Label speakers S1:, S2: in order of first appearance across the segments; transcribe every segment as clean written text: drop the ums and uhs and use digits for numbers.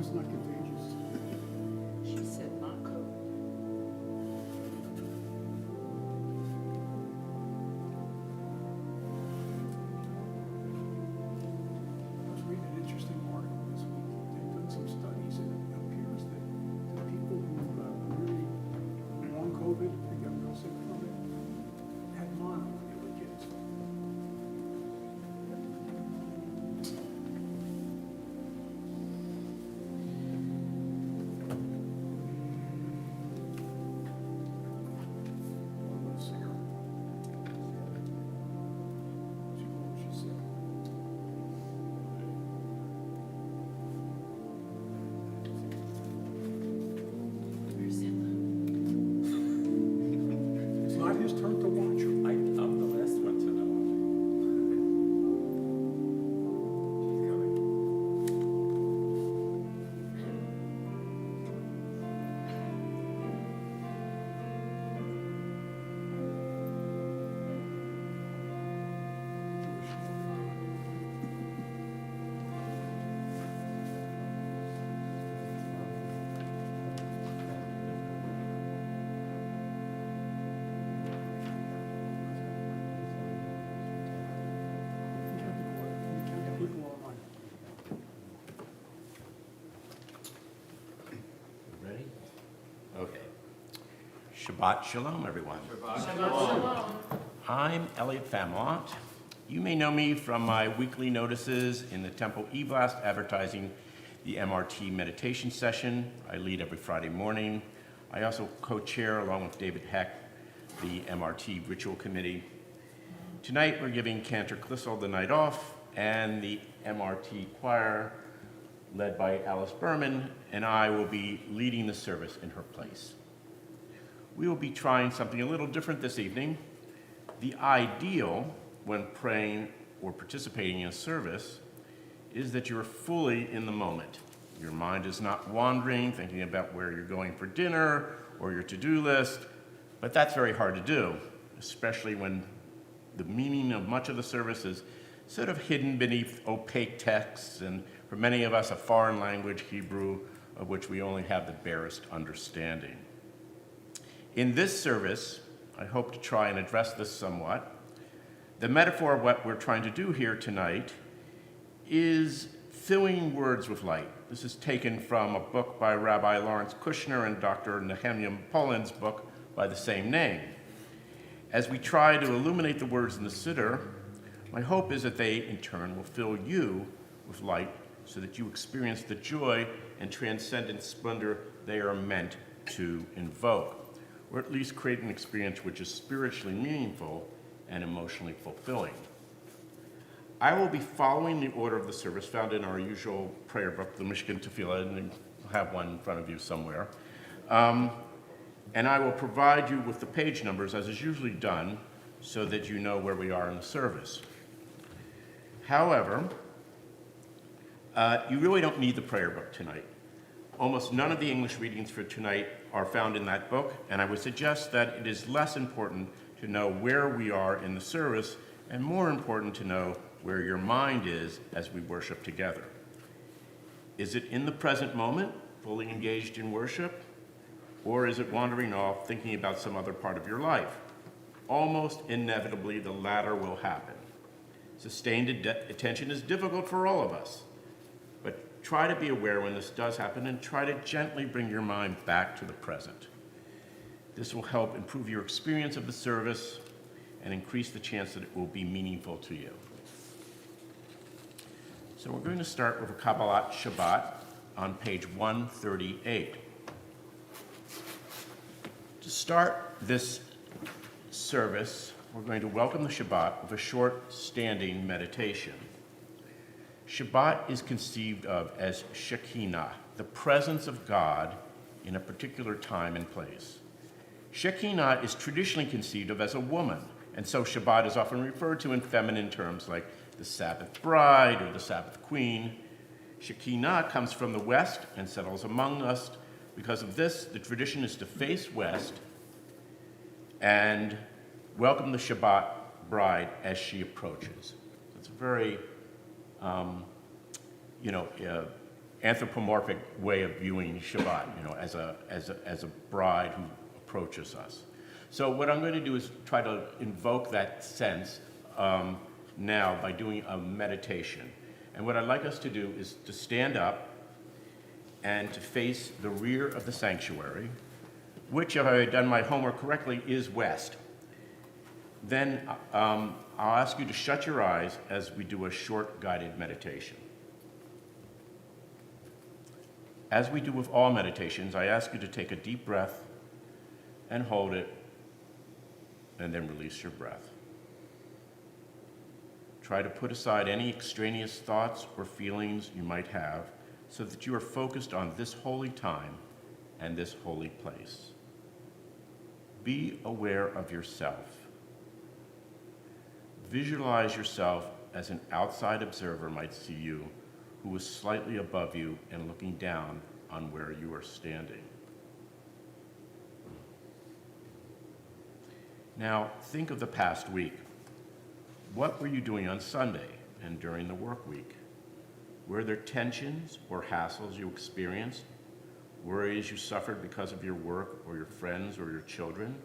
S1: it's not contagious.
S2: She said not COVID.
S1: I was reading an interesting article this week. They've done some studies, and it appears that the people who really long COVID, they got real sick from it, had mono when they were kids. One little singer. She's sick.
S2: Where's Emma?
S1: It's not his turn to watch.
S3: I'm the last one to know. She's coming.
S1: People online.
S4: Ready? Okay. Shabbat Shalom, everyone. I'm Elliot Familant. You may know me from my weekly notices in the Temple e-blast advertising the MRT meditation session I lead every Friday morning. I also co-chair, along with David Heck, the MRT Ritual Committee. Tonight, we're giving Cantor Clissold the night off, and the MRT choir, led by Alice Berman, and I will be leading the service in her place. We will be trying something a little different this evening. The ideal when praying or participating in a service is that you're fully in the moment. Your mind is not wandering, thinking about where you're going for dinner or your to-do list, but that's very hard to do, especially when the meaning of much of the service is sort of hidden beneath opaque texts, and for many of us, a foreign language, Hebrew, of which we only have the barest understanding. In this service, I hope to try and address this somewhat. The metaphor of what we're trying to do here tonight is filling words with light. This is taken from a book by Rabbi Lawrence Kushner and Dr. Nehemiah Poland's book by the same name. As we try to illuminate the words in the Siddur, my hope is that they, in turn, will fill you with light so that you experience the joy and transcendent splendor they are meant to invoke, or at least create an experience which is spiritually meaningful and emotionally fulfilling. I will be following the order of the service found in our usual prayer book, the Mishkan Tefillah, and you'll have one in front of you somewhere. And I will provide you with the page numbers, as is usually done, so that you know where we are in the service. However, you really don't need the prayer book tonight. Almost none of the English readings for tonight are found in that book, and I would suggest that it is less important to know where we are in the service, and more important to know where your mind is as we worship together. Is it in the present moment, fully engaged in worship? Or is it wandering off, thinking about some other part of your life? Almost inevitably, the latter will happen. Sustained attention is difficult for all of us, but try to be aware when this does happen and try to gently bring your mind back to the present. This will help improve your experience of the service and increase the chance that it will be meaningful to you. So we're going to start with a Kabbalat Shabbat on page 138. To start this service, we're going to welcome the Shabbat with a short standing meditation. Shabbat is conceived of as Shekinah, the presence of God in a particular time and place. Shekinah is traditionally conceived of as a woman, and so Shabbat is often referred to in feminine terms like the Sabbath bride or the Sabbath queen. Shekinah comes from the west and settles among us. Because of this, the tradition is to face west and welcome the Shabbat bride as she approaches. It's a very, anthropomorphic way of viewing Shabbat, as a bride who approaches us. So what I'm going to do is try to invoke that sense now by doing a meditation. And what I'd like us to do is to stand up and to face the rear of the sanctuary, which, if I've done my homework correctly, is west. Then I'll ask you to shut your eyes as we do a short guided meditation. As we do with all meditations, I ask you to take a deep breath and hold it, and then release your breath. Try to put aside any extraneous thoughts or feelings you might have so that you are focused on this holy time and this holy place. Be aware of yourself. Visualize yourself as an outside observer might see you, who is slightly above you and looking down on where you are standing. Now, think of the past week. What were you doing on Sunday and during the work week? Were there tensions or hassles you experienced? Worries you suffered because of your work or your friends or your children?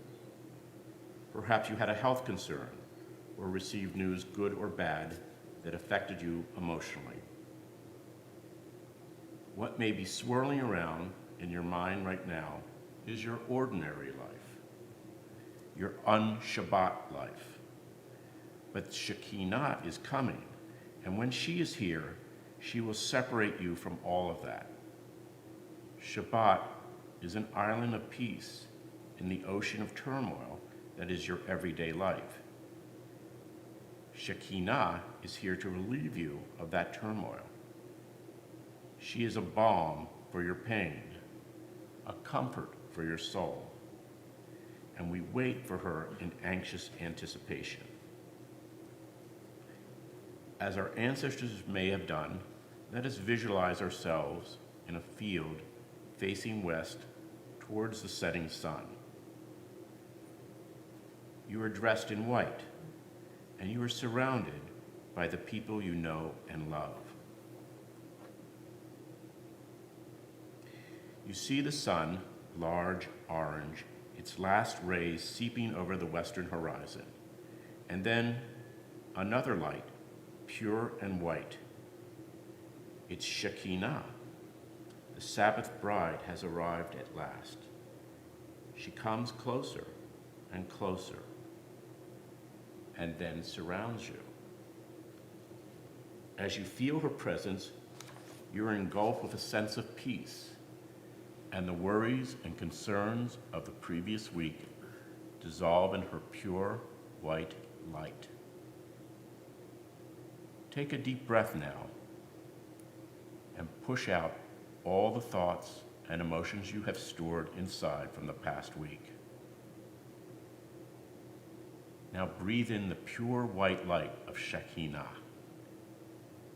S4: Perhaps you had a health concern or received news, good or bad, that affected you emotionally. What may be swirling around in your mind right now is your ordinary life, your un-Shabbat life. But Shekinah is coming, and when she is here, she will separate you from all of that. Shabbat is an island of peace in the ocean of turmoil that is your everyday life. Shekinah is here to relieve you of that turmoil. She is a balm for your pain, a comfort for your soul, and we wait for her in anxious anticipation. As our ancestors may have done, let us visualize ourselves in a field facing west towards the setting sun. You are dressed in white, and you are surrounded by the people you know and love. You see the sun, large, orange, its last rays seeping over the western horizon, and then another light, pure and white. It's Shekinah. The Sabbath bride has arrived at last. She comes closer and closer, and then surrounds you. As you feel her presence, you're engulfed with a sense of peace, and the worries and concerns of the previous week dissolve in her pure white light. Take a deep breath now and push out all the thoughts and emotions you have stored inside from the past week. Now breathe in the pure white light of Shekinah.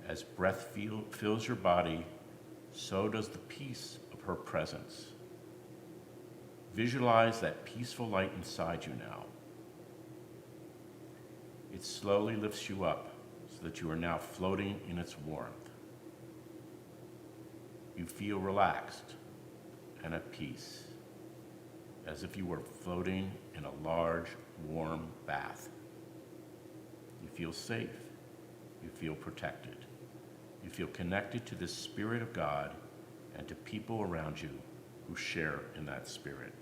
S4: As breath fills your body, so does the peace of her presence. Visualize that peaceful light inside you now. It slowly lifts you up so that you are now floating in its warmth. You feel relaxed and at peace, as if you were floating in a large, warm bath. You feel safe. You feel protected. You feel connected to the Spirit of God and to people around you who share in that Spirit.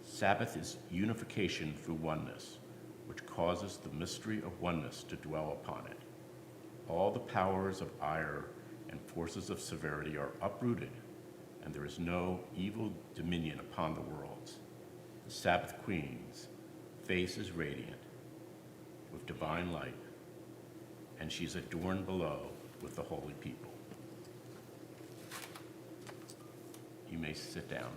S4: Sabbath is unification through oneness, which causes the mystery of oneness to dwell upon it. All the powers of ire and forces of severity are uprooted, and there is no evil dominion upon the worlds. The Sabbath Queen's face is radiant with divine light, and she's adorned below with the holy people. You may sit down.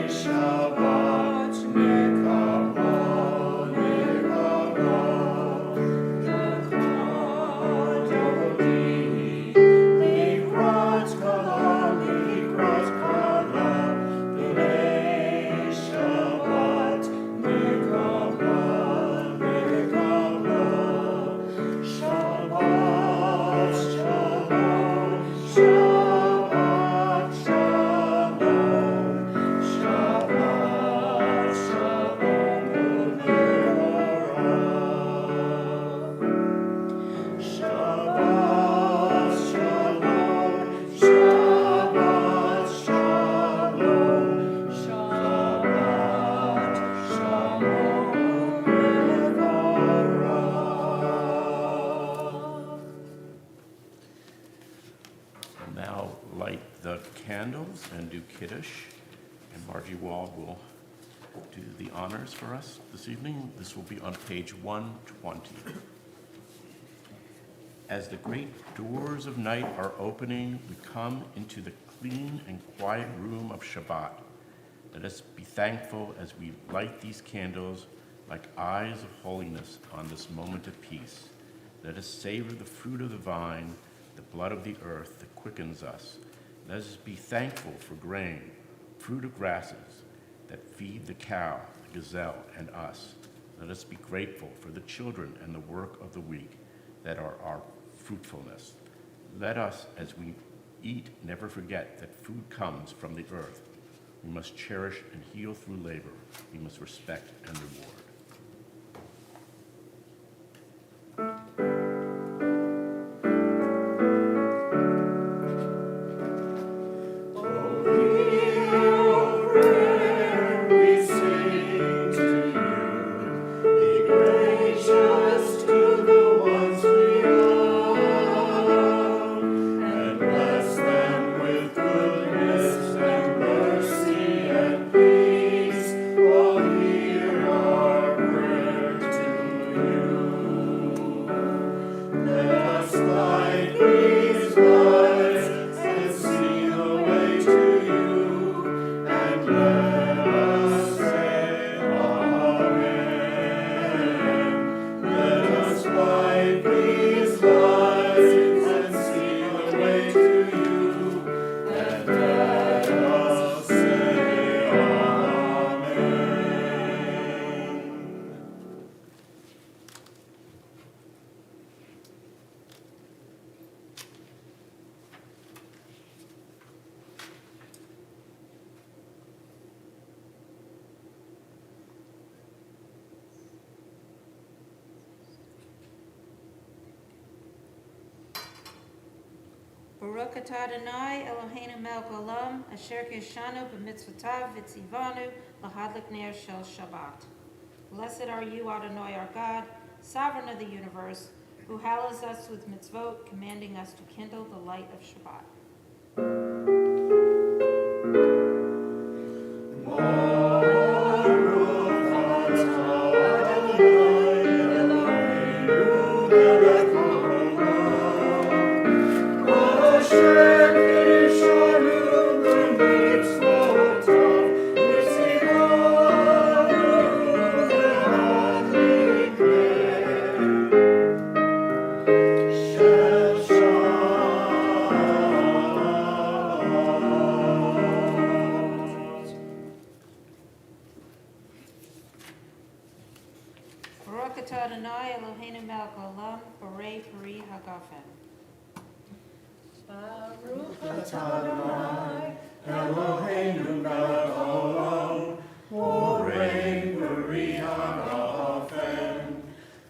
S5: Shabbat
S4: the candles and do Kiddush. And Margie Wald will do the honors for us this evening. This will be on page 120. As the great doors of night are opening, we come into the clean and quiet room of Shabbat. Let us be thankful as we light these candles like eyes of holiness on this moment of peace. Let us savor the fruit of the vine, the blood of the earth that quickens us. Let us be thankful for grain, fruit of grasses that feed the cow, the gazelle, and us. Let us be grateful for the children and the work of the week that are our fruitfulness. Let us, as we eat, never forget that food comes from the earth. We must cherish and heal through labor. We must respect and reward.
S5: Baruch atah Adonai Eloheinu melech haolam asher kishanu b'mitzvotav v'tzivanu l'hadlik ner shel Shabbat. Blessed are you, Adonai, our God, sovereign of the universe, who hallows us with mitzvot, commanding us to kindle the light of Shabbat. Baruch atah Adonai Eloheinu melech haolam borei peri hagafen.
S2: Baruch atah Adonai,
S6: Eloheinu melech haolam, borei peri hagafen.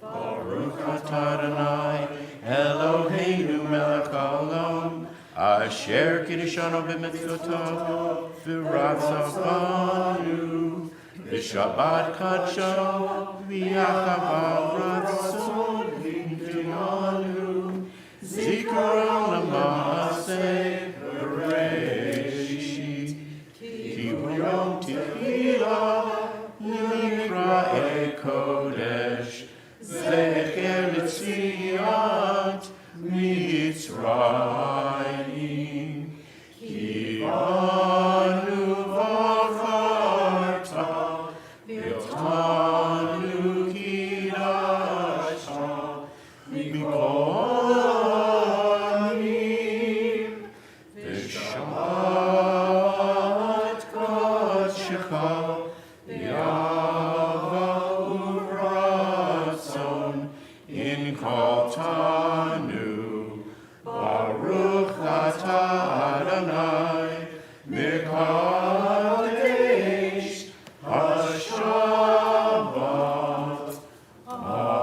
S4: Baruch atah Adonai, Eloheinu melech haolam, asher kiddushanu b'mitzvotav v'ratzavanu, v'shabbat kadsha v'yachava ratzon v'imanu, zikaron l'maaseh b'reishit, ki yom tefillah l'mikra'ei kodesh, zecher l'tziat Mitzrayim, ki anu v'charta, v'tanu kidashta, mikol amim, v'shabbat kadshecha, v'yava uvratzon, in kol tanu, Baruch atah Adonai, Mekadesh HaShabbat. Amen.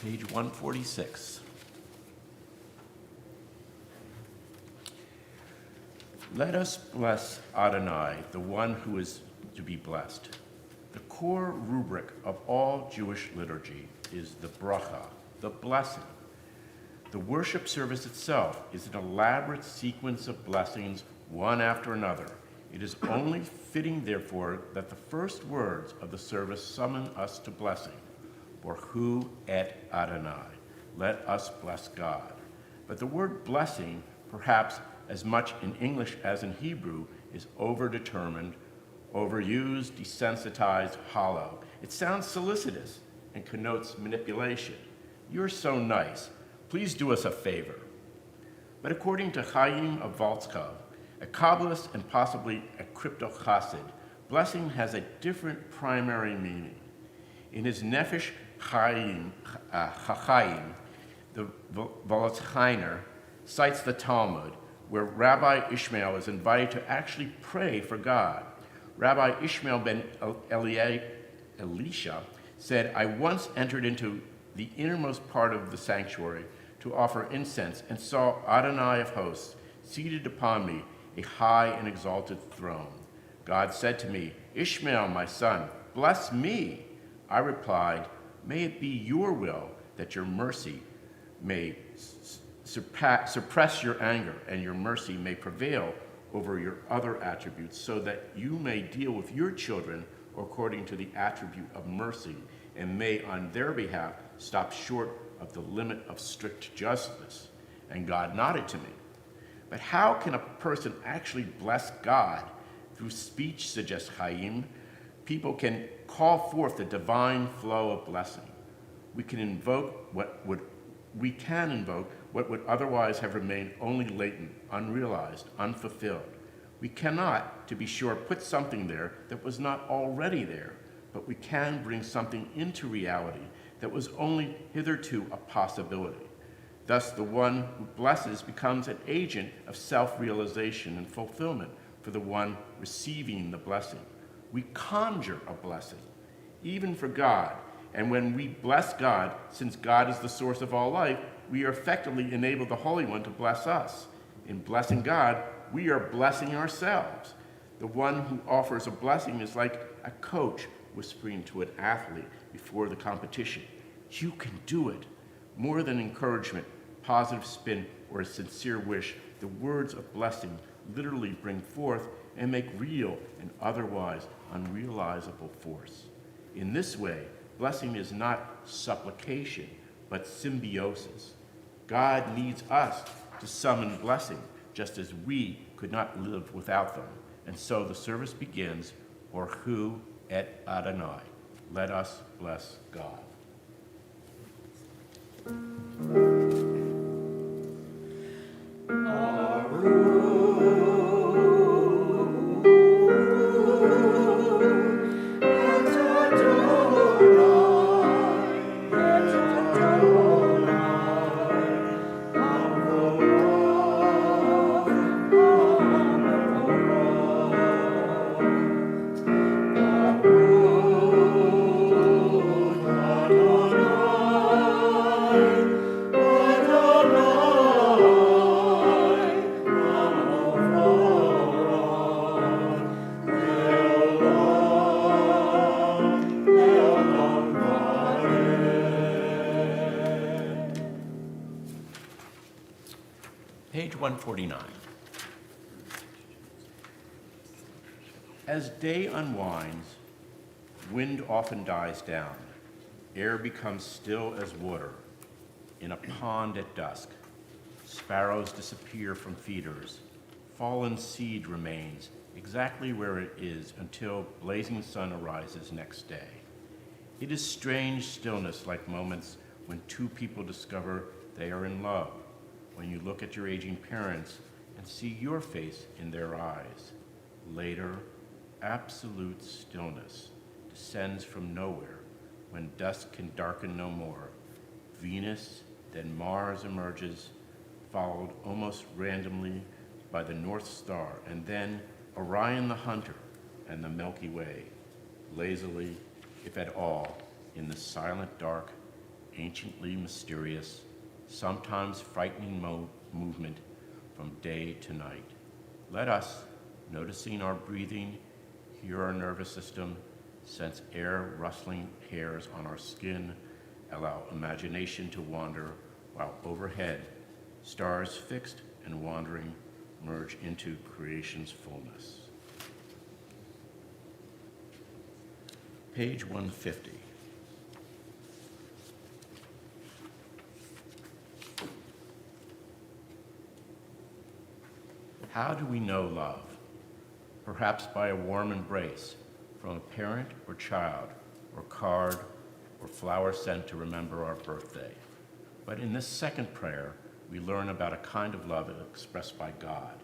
S4: Page 146. Let us bless Adonai, the one who is to be blessed. The core rubric of all Jewish liturgy is the bracha, the blessing. The worship service itself is an elaborate sequence of blessings, one after another. It is only fitting, therefore, that the first words of the service summon us to blessing. Borchu et Adonai. Let us bless God. But the word blessing, perhaps as much in English as in Hebrew, is overdetermined, overused, desensitized, hollow. It sounds solicitous and connotes manipulation. You're so nice. Please do us a favor. But according to Chaim of Volskov, a Kabbalist and possibly a crypto-chassid, blessing has a different primary meaning. In his Nefesh Chaim, the Voloschainer cites the Talmud, where Rabbi Ishmael is invited to actually pray for God. Rabbi Ishmael ben Elisha said, I once entered into the innermost part of the sanctuary to offer incense and saw Adonai of hosts seated upon me, a high and exalted throne. God said to me, Ishmael, my son, bless me. I replied, may it be your will that your mercy may suppress your anger and your mercy may prevail over your other attributes so that you may deal with your children according to the attribute of mercy and may on their behalf stop short of the limit of strict justice. And God nodded to me. But how can a person actually bless God? Through speech, suggests Chaim, people can call forth the divine flow of blessing. We can invoke what would otherwise have remained only latent, unrealized, unfulfilled. We cannot, to be sure, put something there that was not already there, but we can bring something into reality that was only hitherto a possibility. Thus, the one who blesses becomes an agent of self-realization and fulfillment for the one receiving the blessing. We conjure a blessing, even for God. And when we bless God, since God is the source of all life, we are effectively enable the Holy One to bless us. In blessing God, we are blessing ourselves. The one who offers a blessing is like a coach whispering to an athlete before the competition. You can do it. More than encouragement, positive spin, or a sincere wish, the words of blessing literally bring forth and make real an otherwise unrealizable force. In this way, blessing is not supplication, but symbiosis. God needs us to summon blessing, just as we could not live without them. And so the service begins, Borchu et Adonai. Let us bless God. Page 149. As day unwinds, wind often dies down. Air becomes still as water. In a pond at dusk, sparrows disappear from feeders. Fallen seed remains exactly where it is until blazing sun arises next day. It is strange stillness, like moments when two people discover they are in love, when you look at your aging parents and see your face in their eyes. Later, absolute stillness descends from nowhere when dusk can darken no more. Venus, then Mars emerges, followed almost randomly by the North Star, and then Orion the Hunter and the Milky Way, lazily, if at all, in the silent dark, anciently mysterious, sometimes frightening movement from day to night. Let us, noticing our breathing, hear our nervous system, sense air rustling hairs on our skin, allow imagination to wander, while overhead, stars fixed and wandering merge into creation's fullness. Page 150. How do we know love? Perhaps by a warm embrace from a parent or child, or card, or flower sent to remember our birthday. But in this second prayer, we learn about a kind of love expressed by God.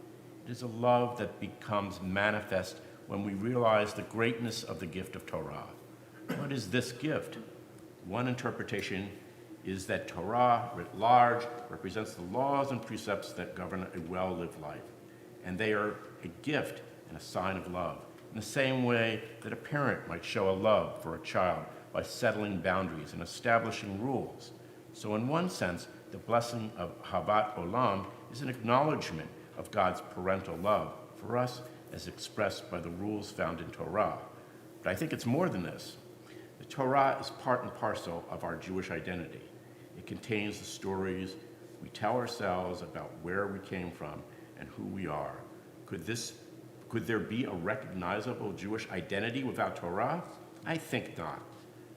S4: It is a love that becomes manifest when we realize the greatness of the gift of Torah. What is this gift? One interpretation is that Torah, writ large, represents the laws and precepts that govern a well-lived life, and they are a gift and a sign of love, in the same way that a parent might show a love for a child by settling boundaries and establishing rules. So in one sense, the blessing of Shabbat Olam is an acknowledgement of God's parental love for us as expressed by the rules found in Torah. But I think it's more than this. The Torah is part and parcel of our Jewish identity. It contains the stories we tell ourselves about where we came from and who we are. Could there be a recognizable Jewish identity without Torah? I think not.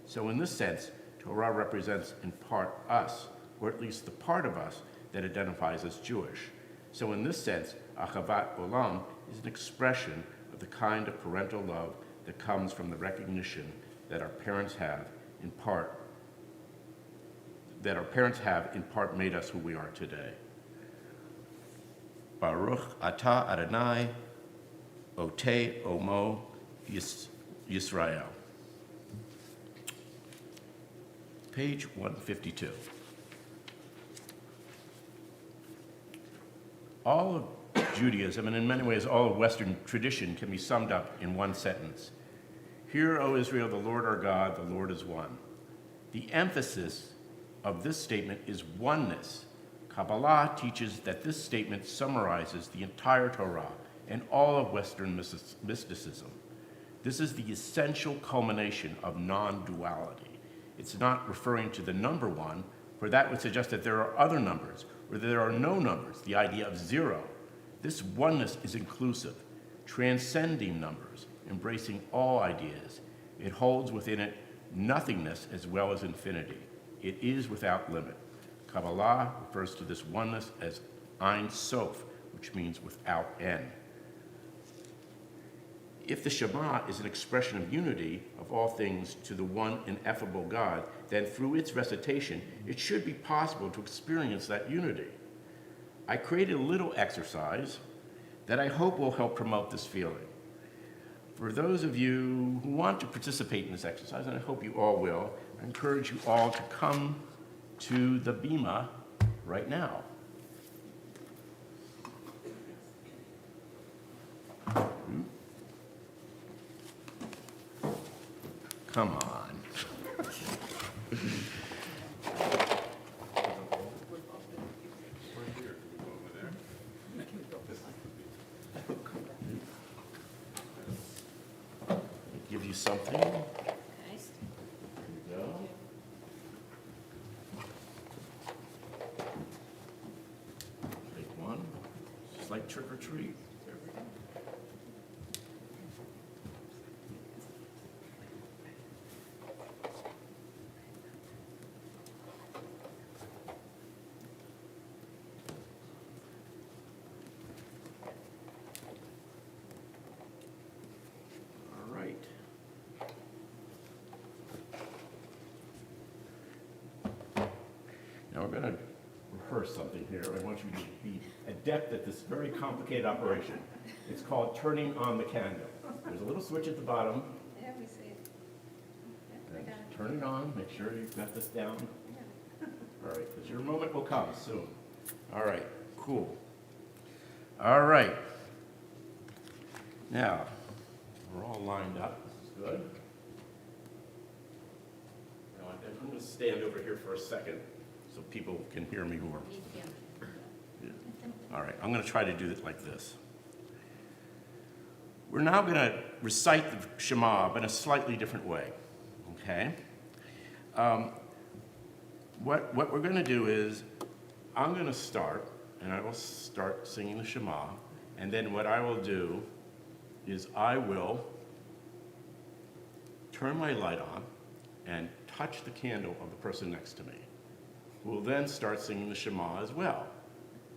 S4: So in this sense, Torah represents in part us, or at least the part of us that identifies as Jewish. So in this sense, Ahavat Olam is an expression of the kind of parental love that comes from the recognition that our parents have in part made us who we are today. Baruch atah Adonai, Otei Omo Yisrael. Page 152. All of Judaism, and in many ways all of Western tradition, can be summed up in one sentence. Hear, O Israel, the Lord our God, the Lord is one. The emphasis of this statement is oneness. Kabbalah teaches that this statement summarizes the entire Torah and all of Western mysticism. This is the essential culmination of non-duality. It's not referring to the number one, for that would suggest that there are other numbers, or that there are no numbers, the idea of zero. This oneness is inclusive, transcending numbers, embracing all ideas. It holds within it nothingness as well as infinity. It is without limit. Kabbalah refers to this oneness as Ein Sof, which means without end. If the Shema is an expression of unity of all things to the one ineffable God, then through its recitation, it should be possible to experience that unity. I created a little exercise that I hope will help promote this feeling. For those of you who want to participate in this exercise, and I hope you all will, I encourage you all to come to the Bima right now. Come on. Give you something. There you go. Take one. Just like trick or treat. Now we're going to rehearse something here. I want you to be adept at this very complicated operation. It's called turning on the candle. There's a little switch at the bottom.
S5: Yeah, we see it.
S4: And turn it on. Make sure you've got this down. All right, because your moment will come soon. All right, cool. All right. Now, we're all lined up. This is good. Now, I'm going to stand over here for a second so people can hear me more. Yeah. All right, I'm going to try to do it like this. We're now going to recite the Shema, but in a slightly different way, okay? What we're going to do is, I'm going to start, and I will start singing the Shema, and then what I will do is I will turn my light on and touch the candle of the person next to me. We'll then start singing the Shema as well,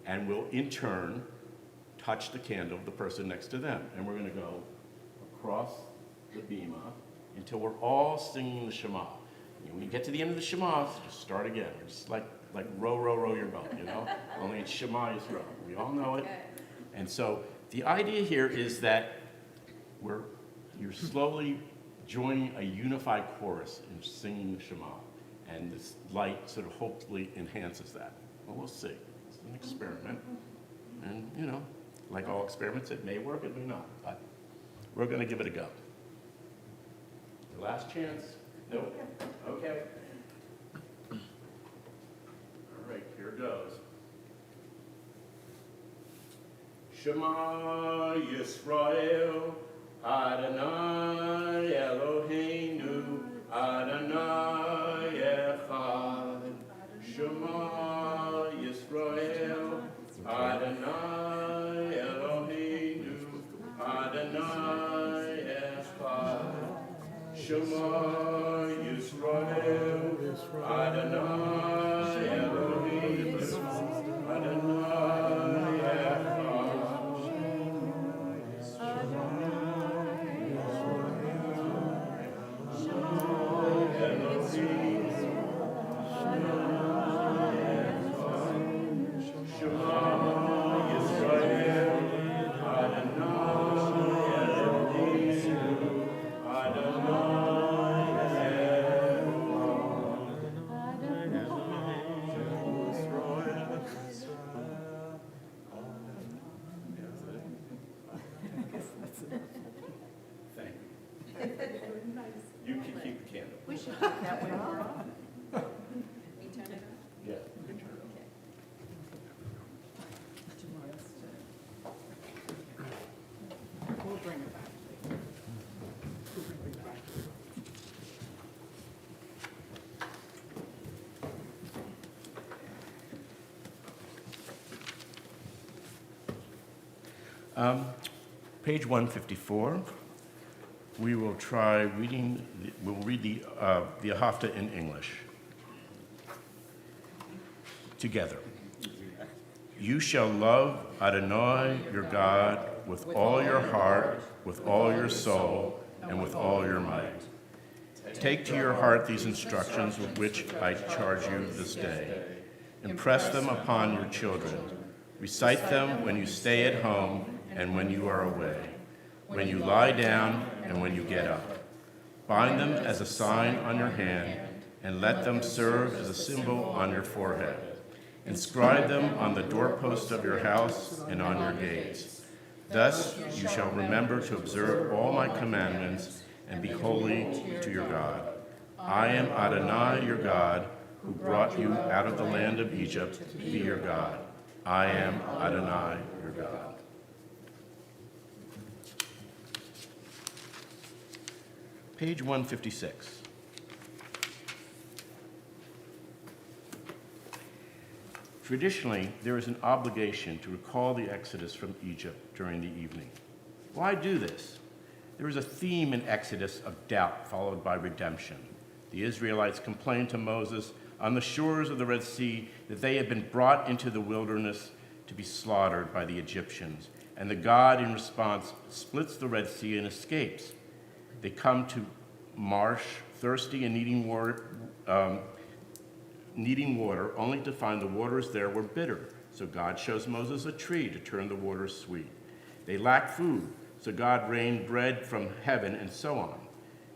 S4: and we'll in turn touch the candle of the person next to them. And we're going to go across the bima until we're all singing the Shema. And when you get to the end of the Shema, just start again. Just like row, row, row your boat, you know? Only it's Shema Yisrael. We all know it. And so the idea here is that you're slowly joining a unified chorus in singing the Shema. And this light sort of hopefully enhances that. Well, we'll see. It's an experiment. And, you know, like all experiments, it may work, it may not. But we're going to give it a go. The last chance? No? Okay. All right, here goes. Shema Yisrael, Adonai Eloheinu, Adonai Echad. Shema Yisrael, Adonai Eloheinu, Adonai Echad. Shema Yisrael, Adonai Eloheinu, Adonai Echad. Thank you. You can keep the candle.
S2: We should take that when we're on.
S5: We turn it on?
S4: Yeah, you can turn it on.
S2: We'll bring it back.
S1: We'll bring it back.
S4: Page 154. We will try reading. We'll read the Ahafta in English together. You shall love Adonai your God with all your heart, with all your soul, and with all your might. Take to your heart these instructions with which I charge you this day. Impress them upon your children. Recite them when you stay at home and when you are away, when you lie down and when you get up. Bind them as a sign on your hand, and let them serve as a symbol on your forehead. Inscribe them on the doorposts of your house and on your gates. Thus you shall remember to observe all my commandments and be holy to your God. I am Adonai your God, who brought you out of the land of Egypt to be your God. I am Adonai your God. Page 156. Traditionally, there is an obligation to recall the Exodus from Egypt during the evening. Why do this? There is a theme in Exodus of doubt followed by redemption. The Israelites complained to Moses on the shores of the Red Sea that they had been brought into the wilderness to be slaughtered by the Egyptians, and the God, in response, splits the Red Sea and escapes. They come to marsh, thirsty and needing water, only to find the waters there were bitter. So God shows Moses a tree to turn the waters sweet. They lack food, so God rained bread from heaven, and so on.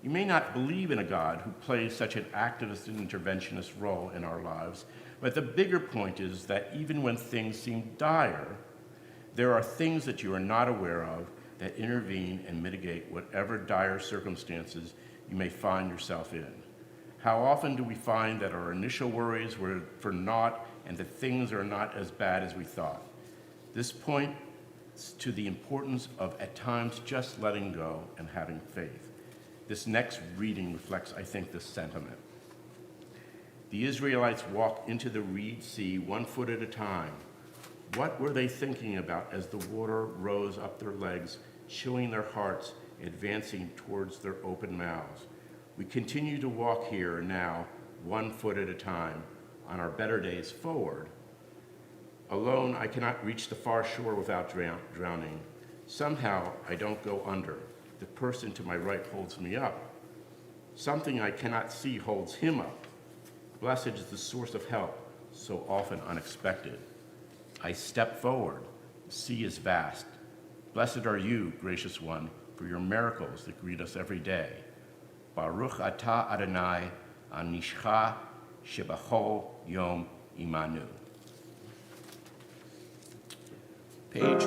S4: You may not believe in a God who plays such an activist and interventionist role in our lives, but the bigger point is that even when things seem dire, there are things that you are not aware of that intervene and mitigate whatever dire circumstances you may find yourself in. How often do we find that our initial worries were for naught and that things are not as bad as we thought? This point to the importance of, at times, just letting go and having faith. This next reading reflects, I think, this sentiment. The Israelites walked into the Reed Sea 1 foot at a time. What were they thinking about as the water rose up their legs, chilling their hearts, advancing towards their open mouths? We continue to walk here now, 1 foot at a time, on our better days forward. Alone, I cannot reach the far shore without drowning. Somehow, I don't go under. The person to my right holds me up. Something I cannot see holds him up. Blessed is the source of help, so often unexpected. I step forward. The sea is vast. Blessed are you, gracious one, for your miracles that greet us every day. Baruch atah Adonai, anishcha shebachol yom imanu. Page.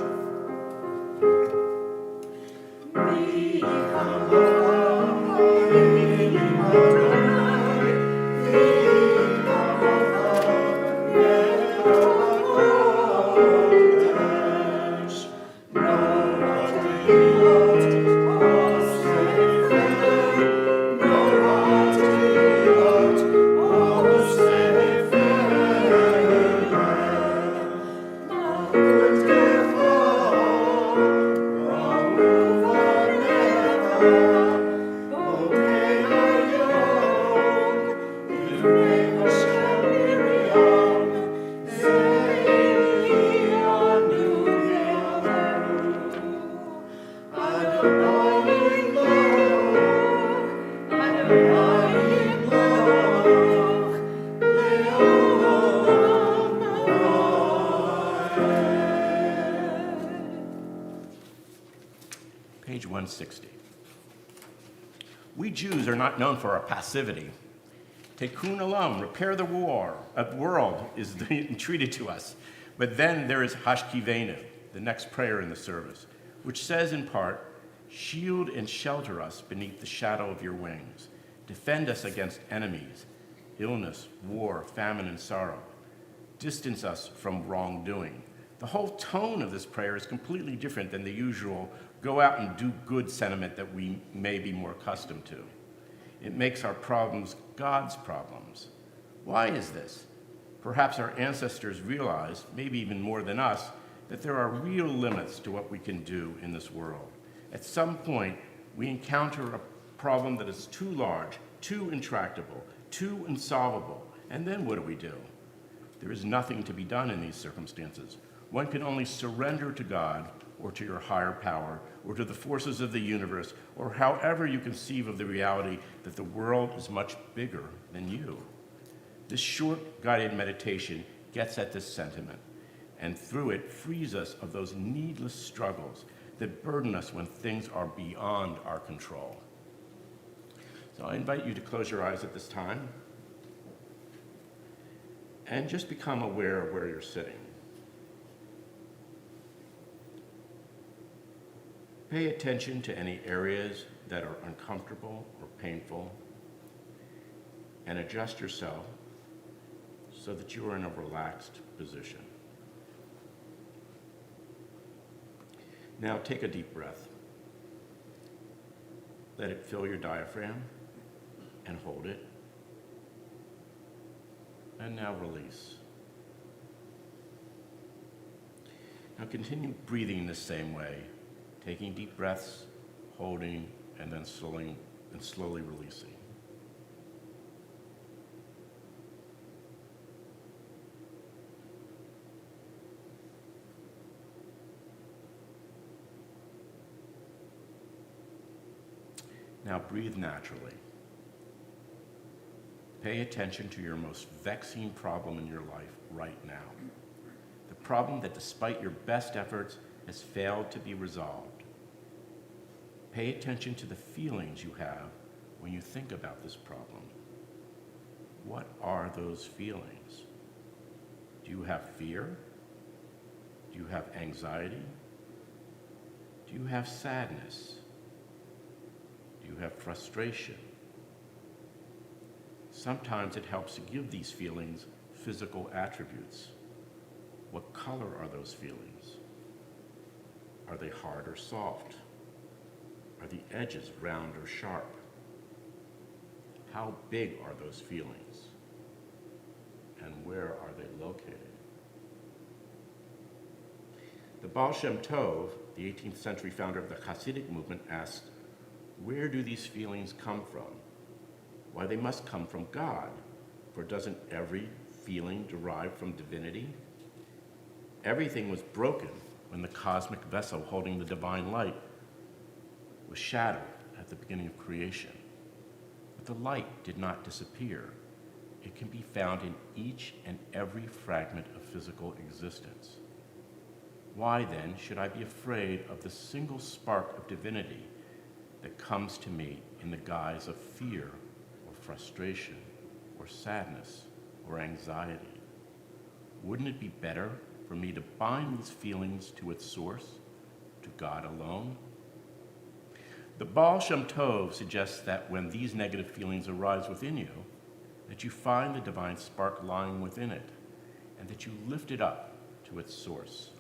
S4: Page 160. We Jews are not known for our passivity. Tikkun olam, repair the world is entreated to us. But then there is Hashkivenu, the next prayer in the service, which says in part, shield and shelter us beneath the shadow of your wings. Defend us against enemies, illness, war, famine, and sorrow. Distance us from wrongdoing. The whole tone of this prayer is completely different than the usual go out and do good sentiment that we may be more accustomed to. It makes our problems God's problems. Why is this? Perhaps our ancestors realized, maybe even more than us, that there are real limits to what we can do in this world. At some point, we encounter a problem that is too large, too intractable, too insolvable, and then what do? There is nothing to be done in these circumstances. One can only surrender to God or to your higher power or to the forces of the universe or however you conceive of the reality that the world is much bigger than you. This short guided meditation gets at this sentiment and through it frees us of those needless struggles that burden us when things are beyond our control. So I invite you to close your eyes at this time and just become aware of where you're sitting. Pay attention to any areas that are uncomfortable or painful and adjust yourself so that you are in a relaxed position. Now take a deep breath. Let it fill your diaphragm and hold it. And now release. Now continue breathing the same way, taking deep breaths, holding, and then slowly releasing. Now breathe naturally. Pay attention to your most vexing problem in your life right now. The problem that despite your best efforts has failed to be resolved. Pay attention to the feelings you have when you think about this problem. What are those feelings? Do you have fear? Do you have anxiety? Do you have sadness? Do you have frustration? Sometimes it helps to give these feelings physical attributes. What color are those feelings? Are they hard or soft? Are the edges round or sharp? How big are those feelings? And where are they located? The Baal Shem Tov, the 18th century founder of the Hasidic movement, asked, where do these feelings come from? Why, they must come from God, for doesn't every feeling derive from divinity? Everything was broken when the cosmic vessel holding the divine light was shattered at the beginning of creation. But the light did not disappear. It can be found in each and every fragment of physical existence. Why then should I be afraid of the single spark of divinity that comes to me in the guise of fear or frustration or sadness or anxiety? Wouldn't it be better for me to bind these feelings to its source, to God alone? The Baal Shem Tov suggests that when these negative feelings arise within you, that you find the divine spark lying within it, and that you lift it up to its source.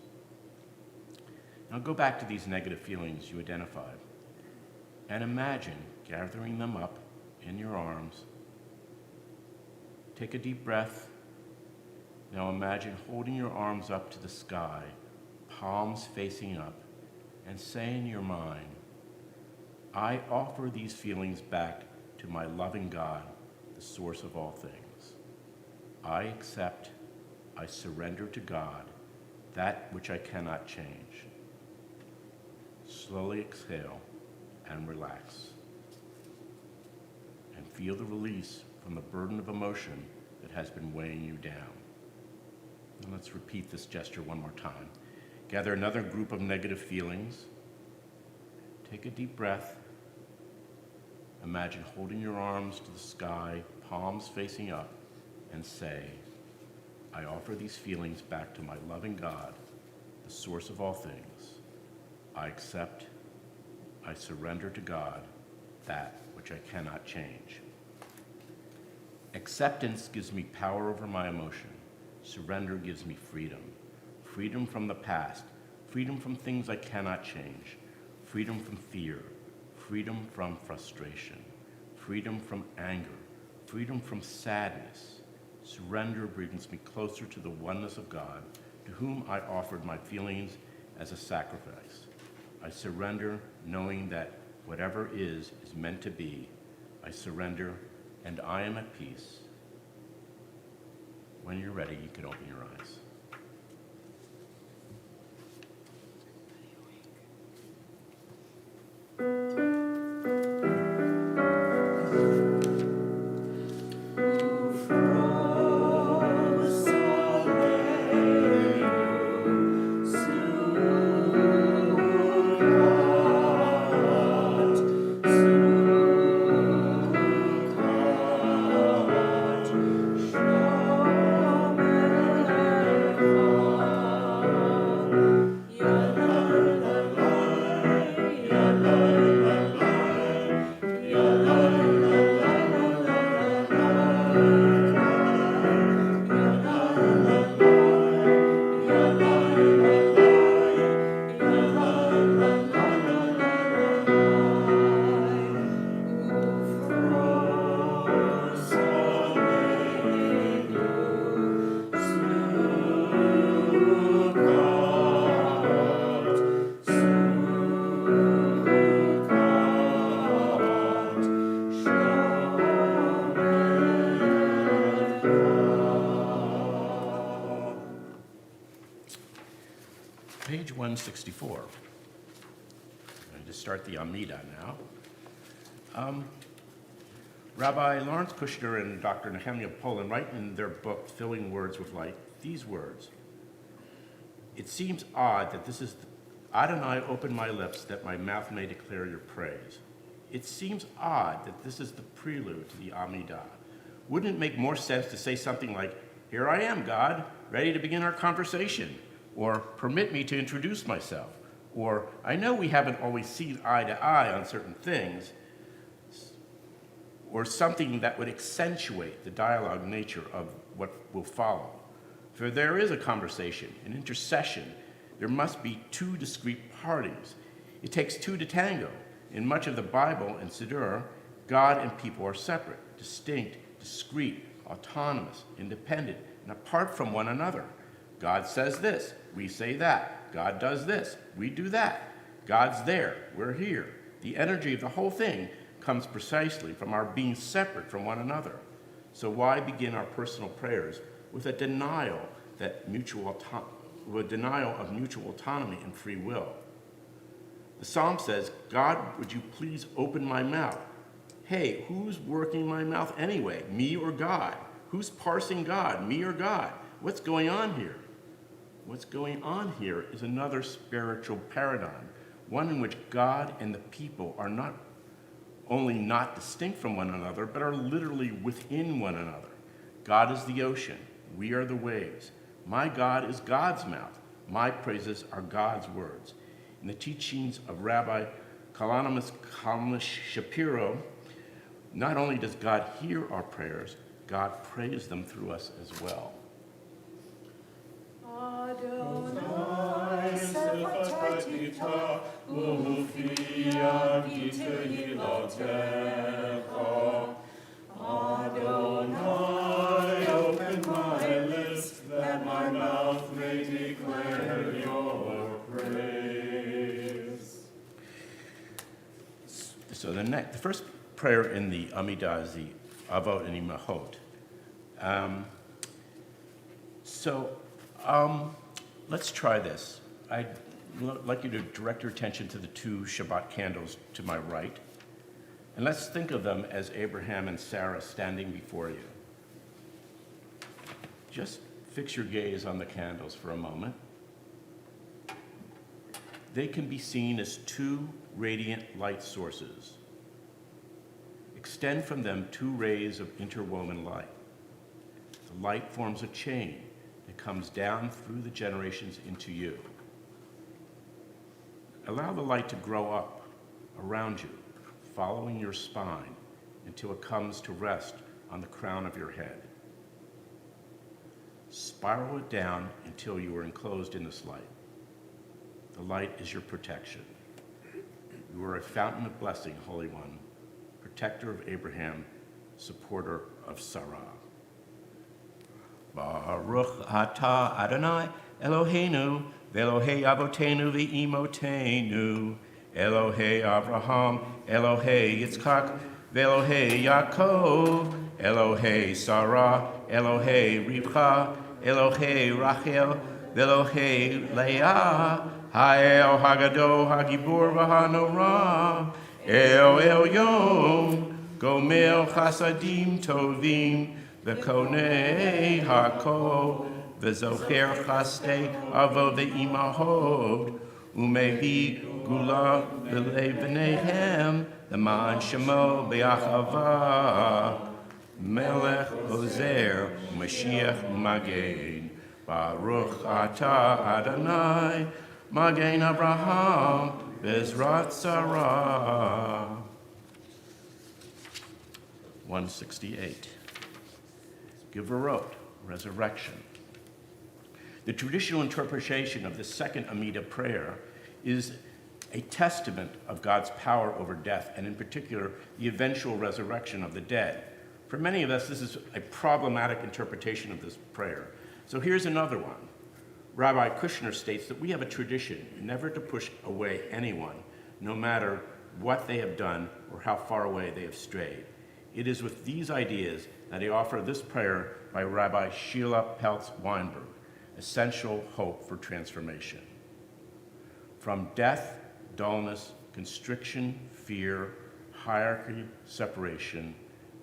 S4: Now go back to these negative feelings you identified, and imagine gathering them up in your arms. Take a deep breath. Now imagine holding your arms up to the sky, palms facing up, and say in your mind, I offer these feelings back to my loving God, the source of all things. I accept, I surrender to God that which I cannot change. Slowly exhale and relax. And feel the release from the burden of emotion that has been weighing you down. And let's repeat this gesture one more time. Gather another group of negative feelings. Take a deep breath. Imagine holding your arms to the sky, palms facing up, and say, I offer these feelings back to my loving God, the source of all things. I accept, I surrender to God that which I cannot change. Acceptance gives me power over my emotion. Surrender gives me freedom. Freedom from the past, freedom from things I cannot change, freedom from fear, freedom from frustration, freedom from anger, freedom from sadness. Surrender brings me closer to the oneness of God, to whom I offered my feelings as a sacrifice. I surrender knowing that whatever is meant to be. I surrender and I am at peace. When you're ready, you can open your eyes. Page 164. I'm going to start the Amida now. Rabbi Lawrence Kushner and Dr. Nehemiah Poland write in their book, Filling Words with Light, these words. It seems odd that this is, Adonai, open my lips that my mouth may declare your praise. It seems odd that this is the prelude to the Amidah. Wouldn't it make more sense to say something like, here I am, God, ready to begin our conversation, or permit me to introduce myself, or I know we haven't always seen eye to eye on certain things, or something that would accentuate the dialogue nature of what will follow. For there is a conversation, an intercession There must be two discrete parties. It takes two to tango. In much of the Bible and Siddur, God and people are separate, distinct, discrete, autonomous, independent, and apart from one another. God says this, we say that. God does this, we do that. God's there, we're here. The energy of the whole thing comes precisely from our being separate from one another. So why begin our personal prayers with a denial of mutual autonomy and free will? The psalm says, God, would you please open my mouth? Hey, who's working my mouth anyway, me or God? Who's parsing God, me or God? What's going on here? What's going on here is another spiritual paradigm, one in which God and the people are not only not distinct from one another, but are literally within one another. God is the ocean, we are the waves. My God is God's mouth, my praises are God's words. In the teachings of Rabbi Kalanimus Shapiro, not only does God hear our prayers, God prays them through us as well.
S6: Adonai sefatita ufia v'tehilotecha. Adonai, open my lips, that my mouth may declare your praise.
S4: So the first prayer in the Amidah is the Avot and Imahot. Let's try this. I'd like you to direct your attention to the two Shabbat candles to my right. And let's think of them as Abraham and Sarah standing before you. Just fix your gaze on the candles for a moment. They can be seen as two radiant light sources. Extend from them two rays of interwoven light. The light forms a chain that comes down through the generations into you. Allow the light to grow up around you, following your spine until it comes to rest on the crown of your head. Spiral it down until you are enclosed in this light. The light is your protection. You are a fountain of blessing, Holy One, protector of Abraham, supporter of Sarah. Baruch atah Adonai Eloheinu v'Elohei Avotenu v'Imotenu Elohei Avraham Elohei Yitzchak v'Elohei Yaakov Elohei Sarah Elohei Rivka Elohei Rachel v'Elohei Leah Ha'el Hagado Hagibur v'Hanorah El Elyon Gomel Chasadim Tovim V'konei hakol, v'zocher chastei avo v'imahod, u'mevi gula v'lei b'neihem, l'man shemo b'achava, melech ozer, u'mashiach u'magen, baruch atah Adonai, magen Abraham, bezrat Sarah. 168. Givorot, resurrection. The traditional interpretation of the second Amidah prayer is a testament of God's power over death, and in particular, the eventual resurrection of the dead. For many of us, this is a problematic interpretation of this prayer. So here's another one. Rabbi Kushner states that we have a tradition never to push away anyone, no matter what they have done or how far away they have strayed. It is with these ideas that I offer this prayer by Rabbi Sheila Peltz Weinberg, Essential Hope for Transformation. From death, dullness, constriction, fear, hierarchy, separation,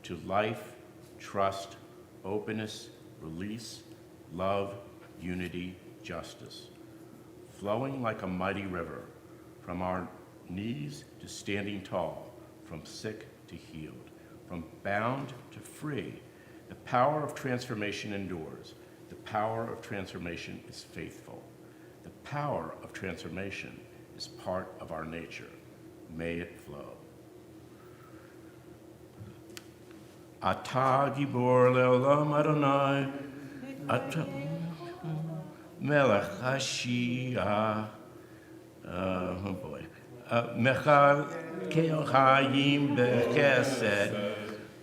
S4: to life, trust, openness, release, love, unity, justice. Flowing like a mighty river, from our knees to standing tall, from sick to healed. From bound to free, the power of transformation endures. The power of transformation is faithful. The power of transformation is part of our nature. May it flow. Atah gibor leolam Adonai, Melech Hashia. Oh boy. Mechal Keo Hayim Bechesed.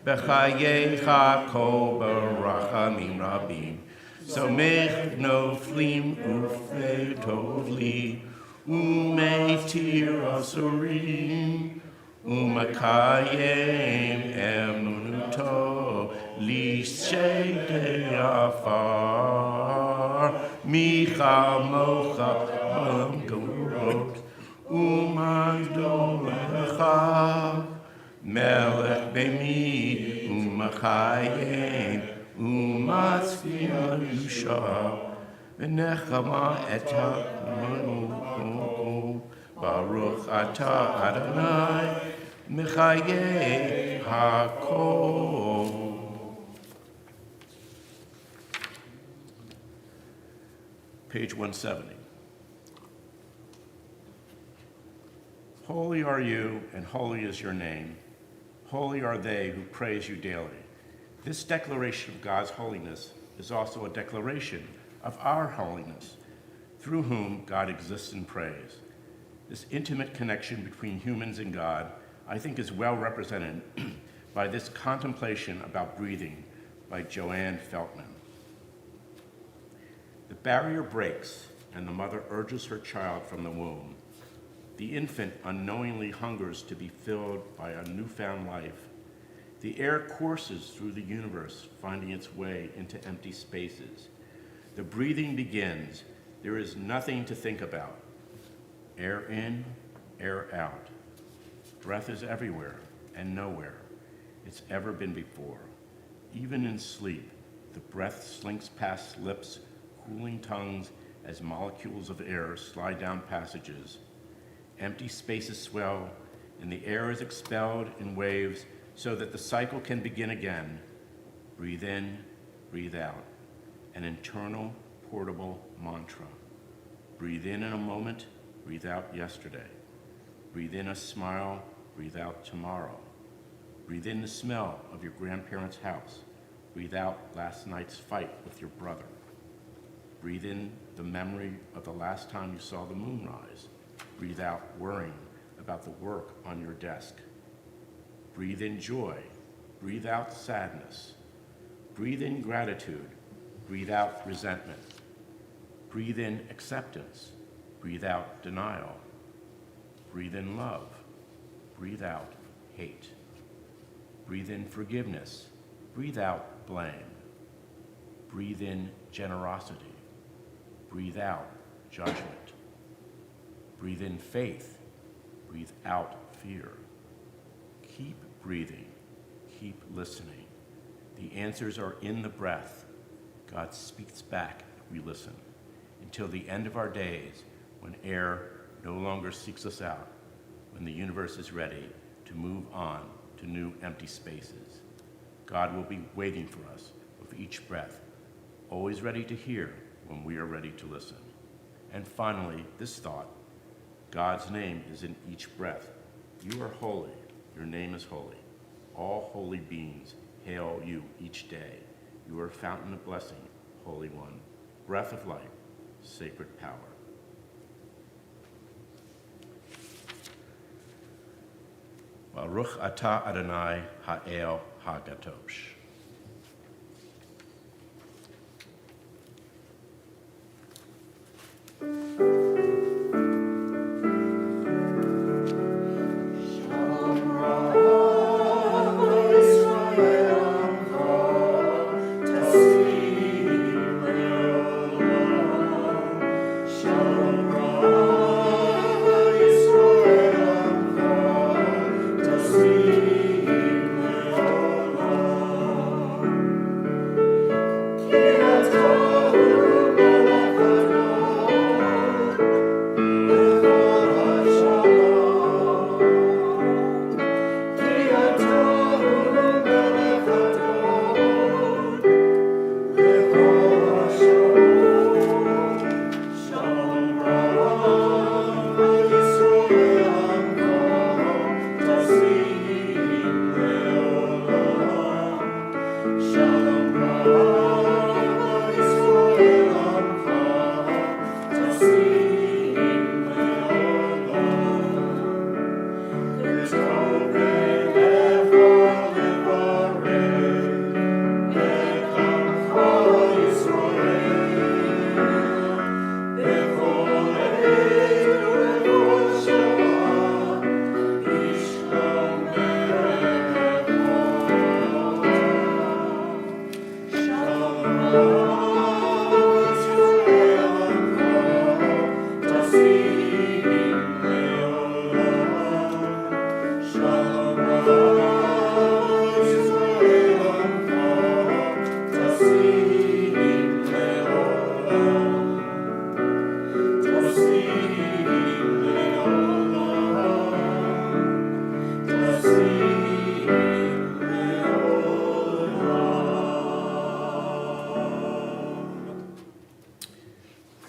S4: Bechayecha Kol Barachamim Rabim. Somech Noflim Ufei Tovli. Umetir Asurim. Umakayem Emunuto. Lishete Afar. Micha Mocha Olam Gorot. Umadolecha. Melech Bemi, Umachayim, Umatzvim Yusha, V'nechama eta Manu, Baruch Ata Adonai, Mechaye HaKol. Page 170. Holy are you, and holy is your name. Holy are they who praise you daily. This declaration of God's holiness is also a declaration of our holiness, through whom God exists in praise. This intimate connection between humans and God, I think, is well represented by this contemplation about breathing by Joanne Feltman. The barrier breaks, and the mother urges her child from the womb. The infant unknowingly hungers to be filled by a newfound life. The air courses through the universe, finding its way into empty spaces. The breathing begins. There is nothing to think about. Air in, air out. Breath is everywhere and nowhere. It's ever been before. Even in sleep, the breath slinks past lips, cooling tongues as molecules of air slide down passages. Empty spaces swell, and the air is expelled in waves so that the cycle can begin again. Breathe in, breathe out. An internal, portable mantra. Breathe in a moment, breathe out yesterday. Breathe in a smile, breathe out tomorrow. Breathe in the smell of your grandparents' house. Breathe out last night's fight with your brother. Breathe in the memory of the last time you saw the moon rise. Breathe out worrying about the work on your desk. Breathe in joy. Breathe out sadness. Breathe in gratitude. Breathe out resentment. Breathe in acceptance. Breathe out denial. Breathe in love. Breathe out hate. Breathe in forgiveness. Breathe out blame. Breathe in generosity. Breathe out judgment. Breathe in faith, breathe out fear. Keep breathing, keep listening. The answers are in the breath. God speaks back if we listen, until the end of our days, when air no longer seeks us out, when the universe is ready to move on to new empty spaces. God will be waiting for us with each breath, always ready to hear when we are ready to listen. And finally, this thought, God's name is in each breath. You are holy. Your name is holy. All holy beings hail you each day. You are a fountain of blessing, Holy One, breath of life, sacred power. Baruch atah Adonai ha'el ha'gatosh.
S6: Shalom.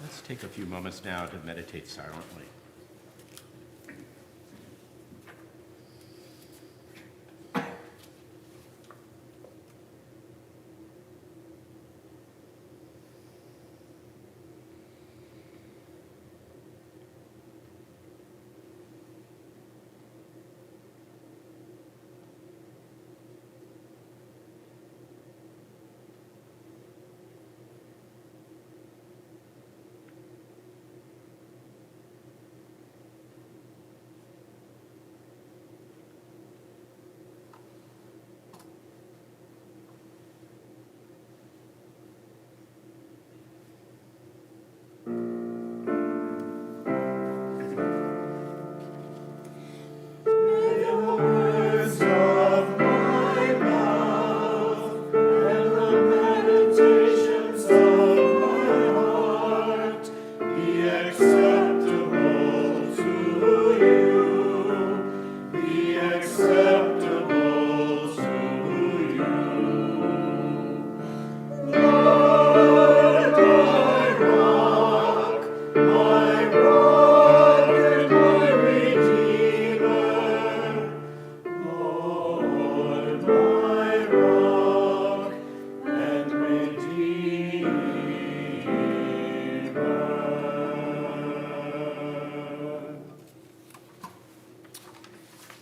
S4: Let's take a few moments now to meditate silently.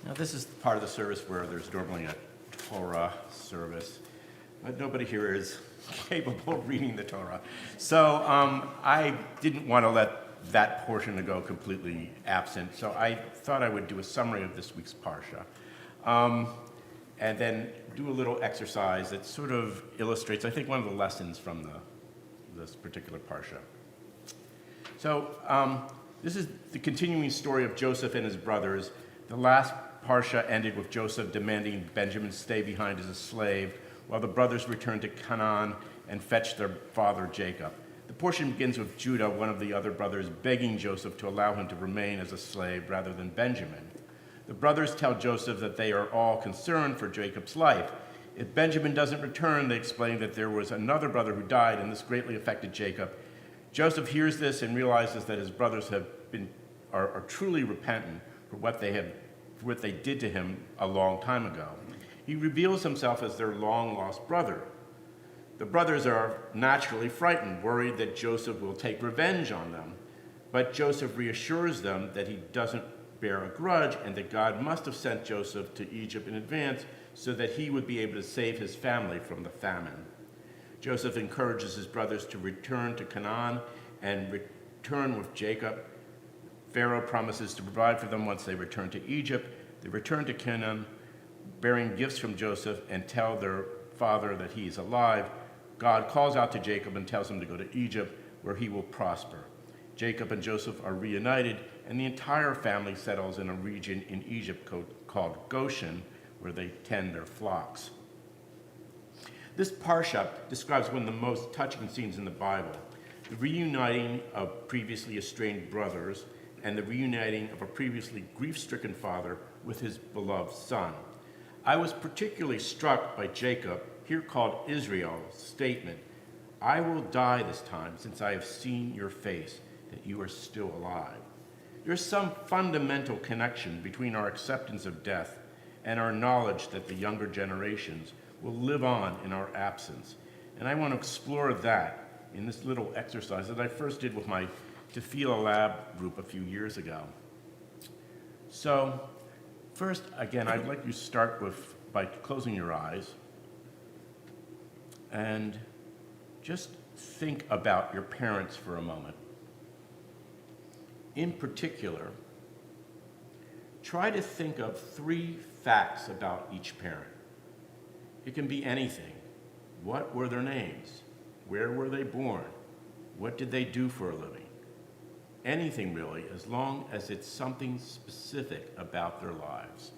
S4: Now, this is the part of the service where there's normally a Torah service, but nobody here is capable of reading the Torah. So I didn't want to let that portion go completely absent, so I thought I would do a summary of this week's Parsha, and then do a little exercise that sort of illustrates, I think, one of the lessons from this particular Parsha. So this is the continuing story of Joseph and his brothers. The last Parsha ended with Joseph demanding Benjamin stay behind as a slave while the brothers returned to Canaan and fetched their father Jacob. The portion begins with Judah, one of the other brothers, begging Joseph to allow him to remain as a slave rather than Benjamin. The brothers tell Joseph that they are all concerned for Jacob's life. If Benjamin doesn't return, they explain that there was another brother who died, and this greatly affected Jacob. Joseph hears this and realizes that his brothers are truly repentant for what they did to him a long time ago. He reveals himself as their long-lost brother. The brothers are naturally frightened, worried that Joseph will take revenge on them. But Joseph reassures them that he doesn't bear a grudge and that God must have sent Joseph to Egypt in advance so that he would be able to save his family from the famine. Joseph encourages his brothers to return to Canaan and return with Jacob. Pharaoh promises to provide for them once they return to Egypt. They return to Canaan, bearing gifts from Joseph, and tell their father that he is alive. God calls out to Jacob and tells him to go to Egypt, where he will prosper. Jacob and Joseph are reunited, and the entire family settles in a region in Egypt called Goshen, where they tend their flocks. This Parsha describes one of the most touching scenes in the Bible, the reuniting of previously estranged brothers and the reuniting of a previously grief-stricken father with his beloved son. I was particularly struck by Jacob, here called Israel's statement, "I will die this time since I have seen your face, that you are still alive." There's some fundamental connection between our acceptance of death and our knowledge that the younger generations will live on in our absence. And I want to explore that in this little exercise that I first did with my to Feel a Lab group a few years ago. So, first, again, I'd like you to start by closing your eyes and just think about your parents for a moment. In particular, try to think of 3 facts about each parent. It can be anything. What were their names? Where were they born? What did they do for a living? Anything really, as long as it's something specific about their lives.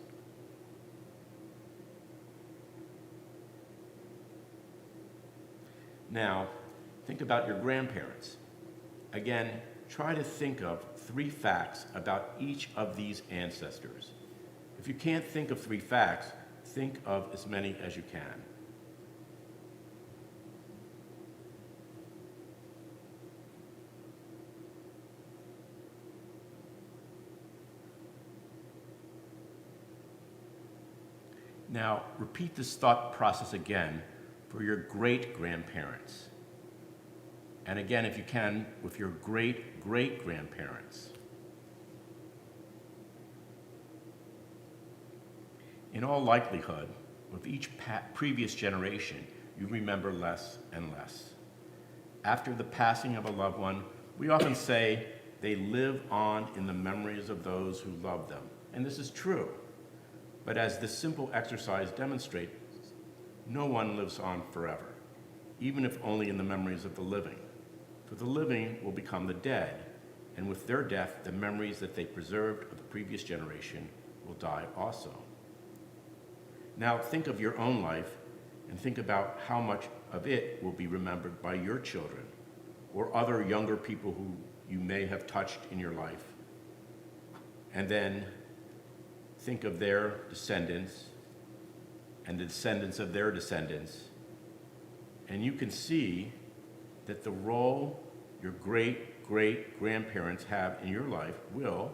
S4: Now, think about your grandparents. Again, try to think of 3 facts about each of these ancestors. If you can't think of 3 facts, think of as many as you can. Now, repeat this thought process again for your great-grandparents. And again, if you can, with your great-great-grandparents. In all likelihood, with each previous generation, you remember less and less. After the passing of a loved one, we often say they live on in the memories of those who love them. And this is true. But as this simple exercise demonstrates, no one lives on forever, even if only in the memories of the living. For the living will become the dead, and with their death, the memories that they preserved of the previous generation will die also. Now think of your own life and think about how much of it will be remembered by your children or other younger people who you may have touched in your life. And then think of their descendants and the descendants of their descendants. And you can see that the role your great-great-grandparents have in your life will,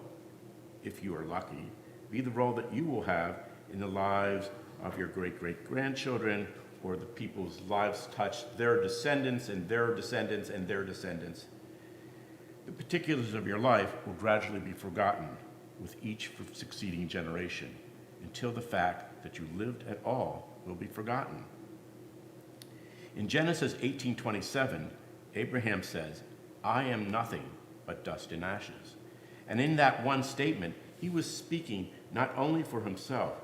S4: if you are lucky, be the role that you will have in the lives of your great-great-grandchildren or the people's lives touched, their descendants and their descendants and their descendants. The particulars of your life will gradually be forgotten with each succeeding generation until the fact that you lived at all will be forgotten. In Genesis 18:27, Abraham says, "I am nothing but dust and ashes." And in that one statement, he was speaking not only for himself,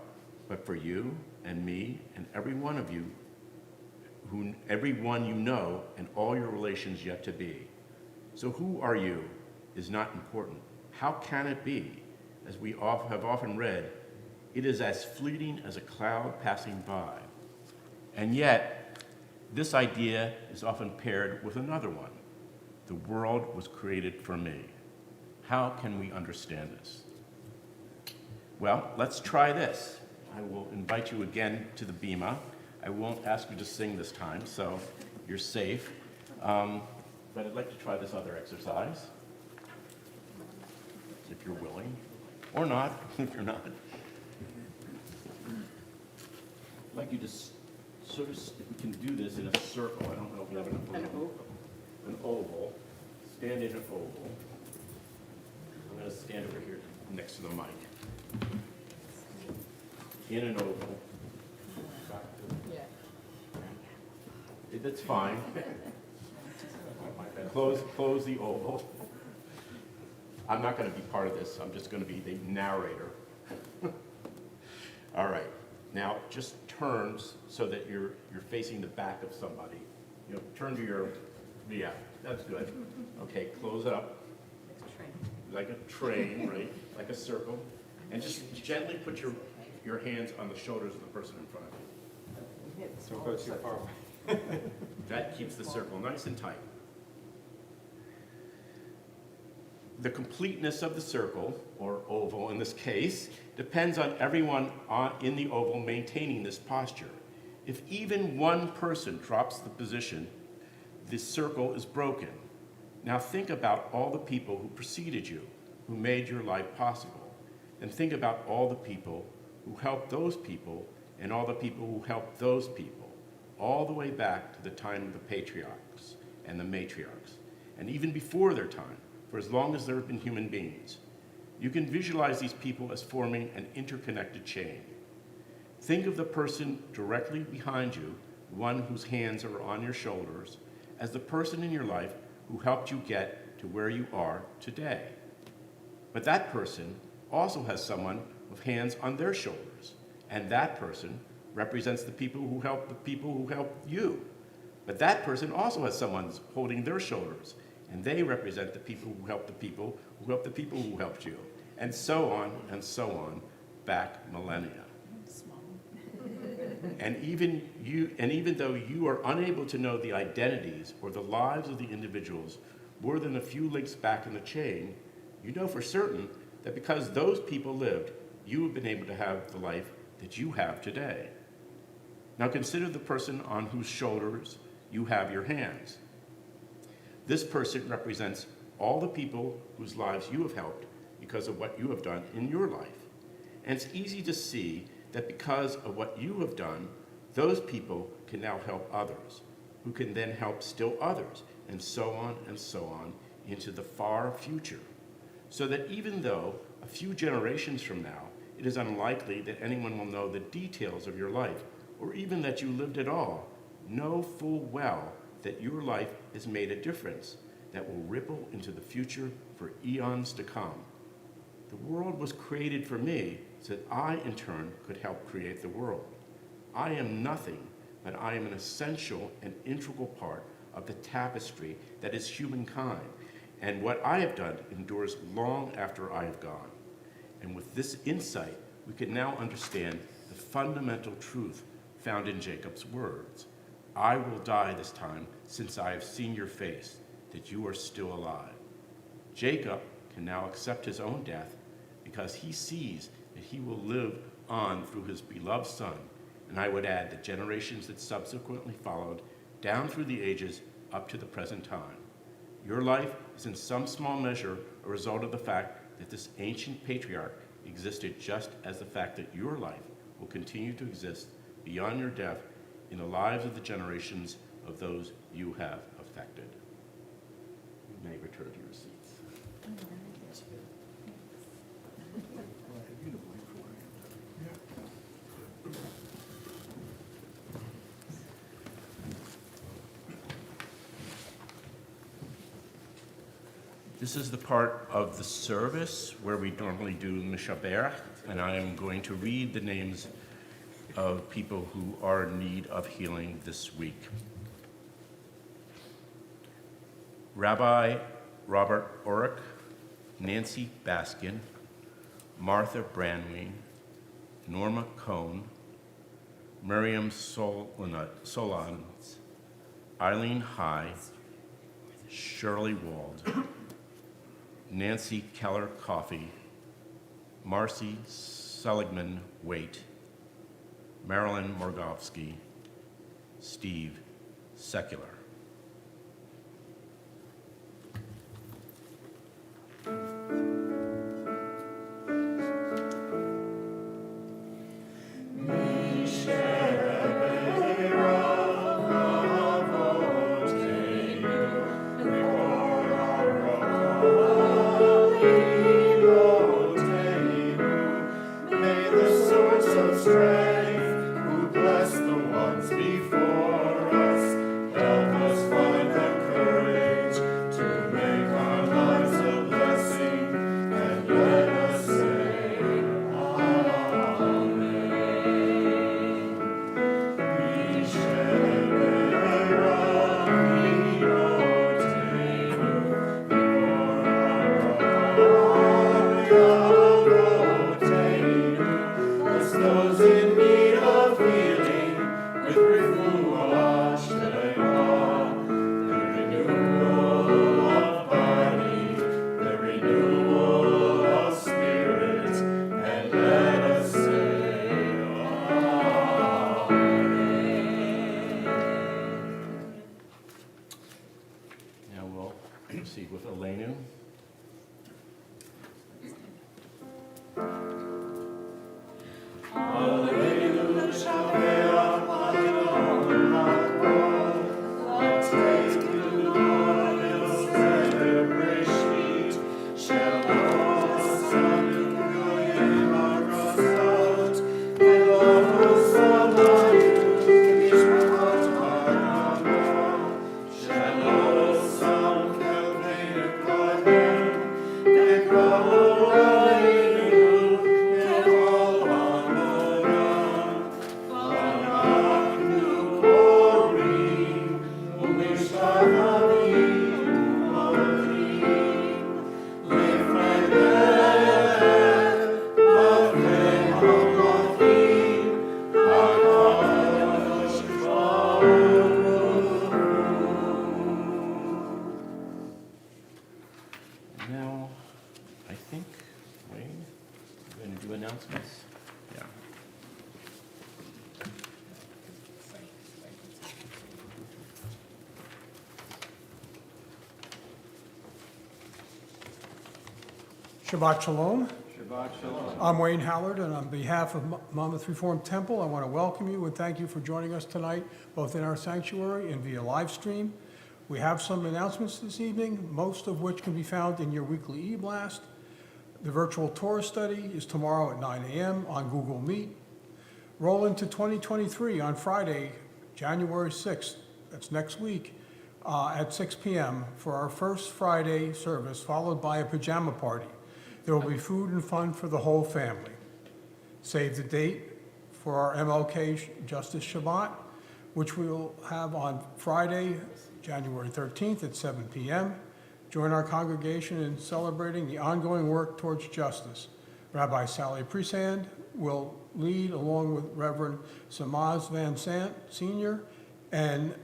S4: but for you and me and every one of you, everyone you know and all your relations yet to be. So who are you is not important. How can it be? As we have often read, it is as fleeting as a cloud passing by. And yet, this idea is often paired with another one. The world was created for me. How can we understand this? Well, let's try this. I will invite you again to the bima. I won't ask you to sing this time, so you're safe. But I'd like to try this other exercise, if you're willing. Or not, if you're not. I'd like you to sort of, if we can do this in a circle. I don't know if we have enough room. An oval. Stand in an oval. I'm going to stand over here next to the mic. In an oval. That's fine. Close the oval. I'm not going to be part of this. I'm just going to be the narrator. All right. Now, just turn so that you're facing the back of somebody. You know, turn to your, yeah, that's good. Okay, close up. Like a train, right? Like a circle. And just gently put your hands on the shoulders of the person in front of you.
S6: Don't go too far away.
S4: That keeps the circle nice and tight. The completeness of the circle, or oval in this case, depends on everyone in the oval maintaining this posture. If even one person drops the position, the circle is broken. Now think about all the people who preceded you, who made your life possible. And think about all the people who helped those people and all the people who helped those people, all the way back to the time of the patriarchs and the matriarchs, and even before their time. for as long as there have been human beings. You can visualize these people as forming an interconnected chain. Think of the person directly behind you, the one whose hands are on your shoulders, as the person in your life who helped you get to where you are today. But that person also has someone with hands on their shoulders, and that person represents the people who helped you. But that person also has someone holding their shoulders, and they represent the people who helped the people who helped the people who helped you, and so on, back millennia. And even though you are unable to know the identities or the lives of the individuals more than a few links back in the chain, you know for certain that because those people lived, you have been able to have the life that you have today. Now consider the person on whose shoulders you have your hands. This person represents all the people whose lives you have helped because of what you have done in your life. And it's easy to see that because of what you have done, those people can now help others, who can then help still others, and so on into the far future. So that even though a few generations from now, it is unlikely that anyone will know the details of your life, or even that you lived at all, know full well that your life has made a difference that will ripple into the future for eons to come. The world was created for me so that I, in turn, could help create the world. I am nothing, but I am an essential and integral part of the tapestry that is humankind, and what I have done endures long after I have gone. And with this insight, we can now understand the fundamental truth found in Jacob's words. I will die this time, since I have seen your face, that you are still alive. Jacob can now accept his own death because he sees that he will live on through his beloved son, and I would add the generations that subsequently followed down through the ages up to the present time. Your life is in some small measure a result of the fact that this ancient patriarch existed, just as the fact that your life will continue to exist beyond your death in the lives of the generations of those you have affected. You may return to your seats. This is the part of the service where we normally do Mishaberach, and I am going to read the names of people who are in need of healing this week. Rabbi Robert Orrick, Nancy Baskin, Martha Brandween, Norma Cohn, Miriam Solans, Eileen High, Shirley Wald, Nancy Keller Coffey, Marcy Seligman Waite, Marilyn Morgovsky, Steve Secular.
S6: Strength, who bless the ones before us, help
S4: Now, I think, Wayne, you're going to do announcements? Yeah.
S1: Shabbat Shalom.
S3: Shabbat Shalom.
S1: I'm Wayne Howard, and on behalf of Monmouth Reformed Temple, I want to welcome you and thank you for joining us tonight, both in our sanctuary and via live stream. We have some announcements this evening, most of which can be found in your weekly e-blast. The virtual Torah study is tomorrow at 9 a.m. on Google Meet. Roll into 2023 on Friday, January 6th, that's next week, at 6 p.m. for our first Friday service, followed by a pajama party. There will be food and fun for the whole family. Save the date for our MLK Justice Shabbat, which we will have on Friday, January 13th at 7 p.m. Join our congregation in celebrating the ongoing work towards justice. Rabbi Sally Presand will lead along with Reverend Samaz Van Sant Sr. and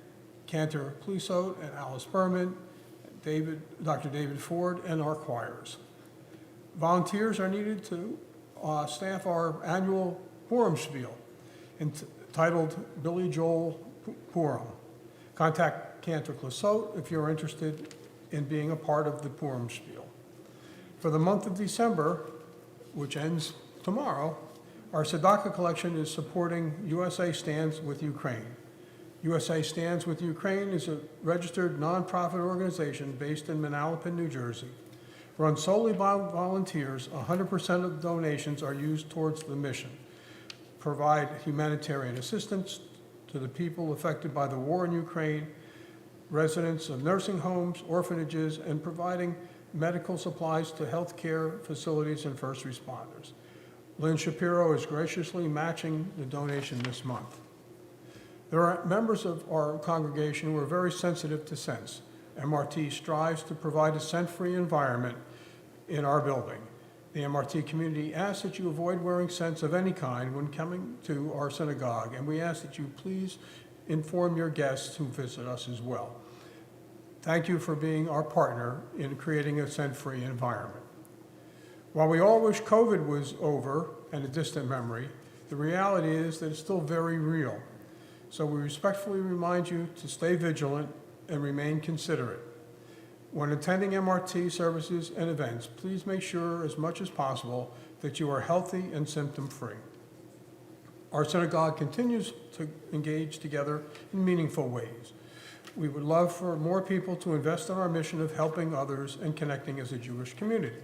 S1: Cantor Clisot and Alice Berman, Dr. David Ford, and our choirs. Volunteers are needed to staff our annual Purim Spiel, entitled Billy Joel Purim. Contact Cantor Clisot if you're interested in being a part of the Purim Spiel. For the month of December, which ends tomorrow, our tzedakah collection is supporting USA Stands with Ukraine. USA Stands with Ukraine is a registered nonprofit organization based in Manalapan, New Jersey. Run solely by volunteers, 100% of donations are used towards the mission. Provide humanitarian assistance to the people affected by the war in Ukraine, residents of nursing homes, orphanages, and providing medical supplies to healthcare facilities and first responders. Lynn Shapiro is graciously matching the donation this month. There are members of our congregation who are very sensitive to scents. MRT strives to provide a scent-free environment in our building. The MRT community asks that you avoid wearing scents of any kind when coming to our synagogue, and we ask that you please inform your guests who visit us as well. Thank you for being our partner in creating a scent-free environment. While we all wish COVID was over and a distant memory, the reality is that it's still very real. So we respectfully remind you to stay vigilant and remain considerate. When attending MRT services and events, please make sure as much as possible that you are healthy and symptom-free. Our synagogue continues to engage together in meaningful ways. We would love for more people to invest in our mission of helping others and connecting as a Jewish community.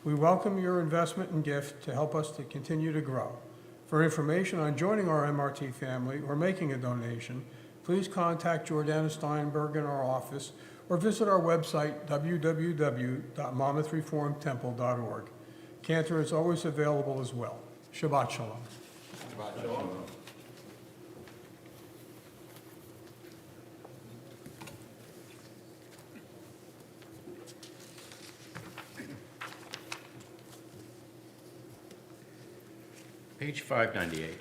S1: We welcome your investment and gift to help us to continue to grow. For information on joining our MRT family or making a donation, please contact Jordana Steinberg in our office or visit our website, www.monmouthreformedtemple.org. Cantor is always available as well. Shabbat Shalom.
S3: Shabbat Shalom.
S4: Page 598.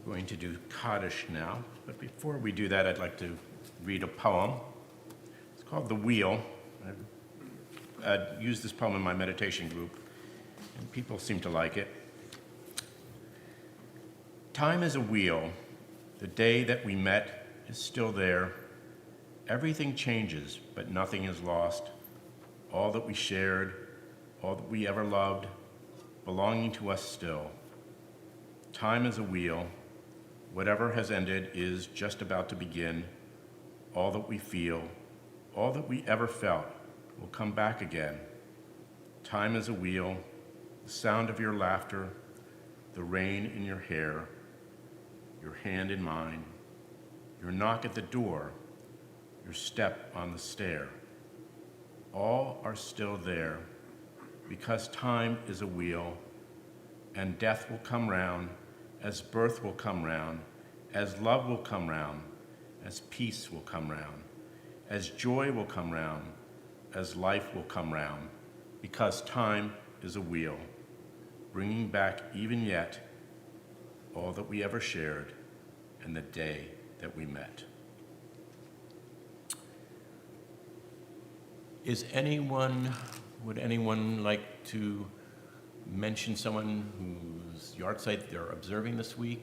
S4: We're going to do Kaddish now, but before we do that, I'd like to read a poem. It's called The Wheel. I used this poem in my meditation group, and people seem to like it. Time is a wheel. The day that we met is still there. Everything changes, but nothing is lost. All that we shared, all that we ever loved, belonging to us still. Time is a wheel. Whatever has ended is just about to begin. All that we feel, all that we ever felt, will come back again. Time is a wheel, the sound of your laughter, the rain in your hair, your hand in mine, your knock at the door, your step on the stair. All are still there because time is a wheel, and death will come round, as birth will come round, as love will come round, as peace will come round, as joy will come round, as life will come round, because time is a wheel, bringing back even yet all that we ever shared and the day that we met. Would anyone like to mention someone whose yard site they're observing this week?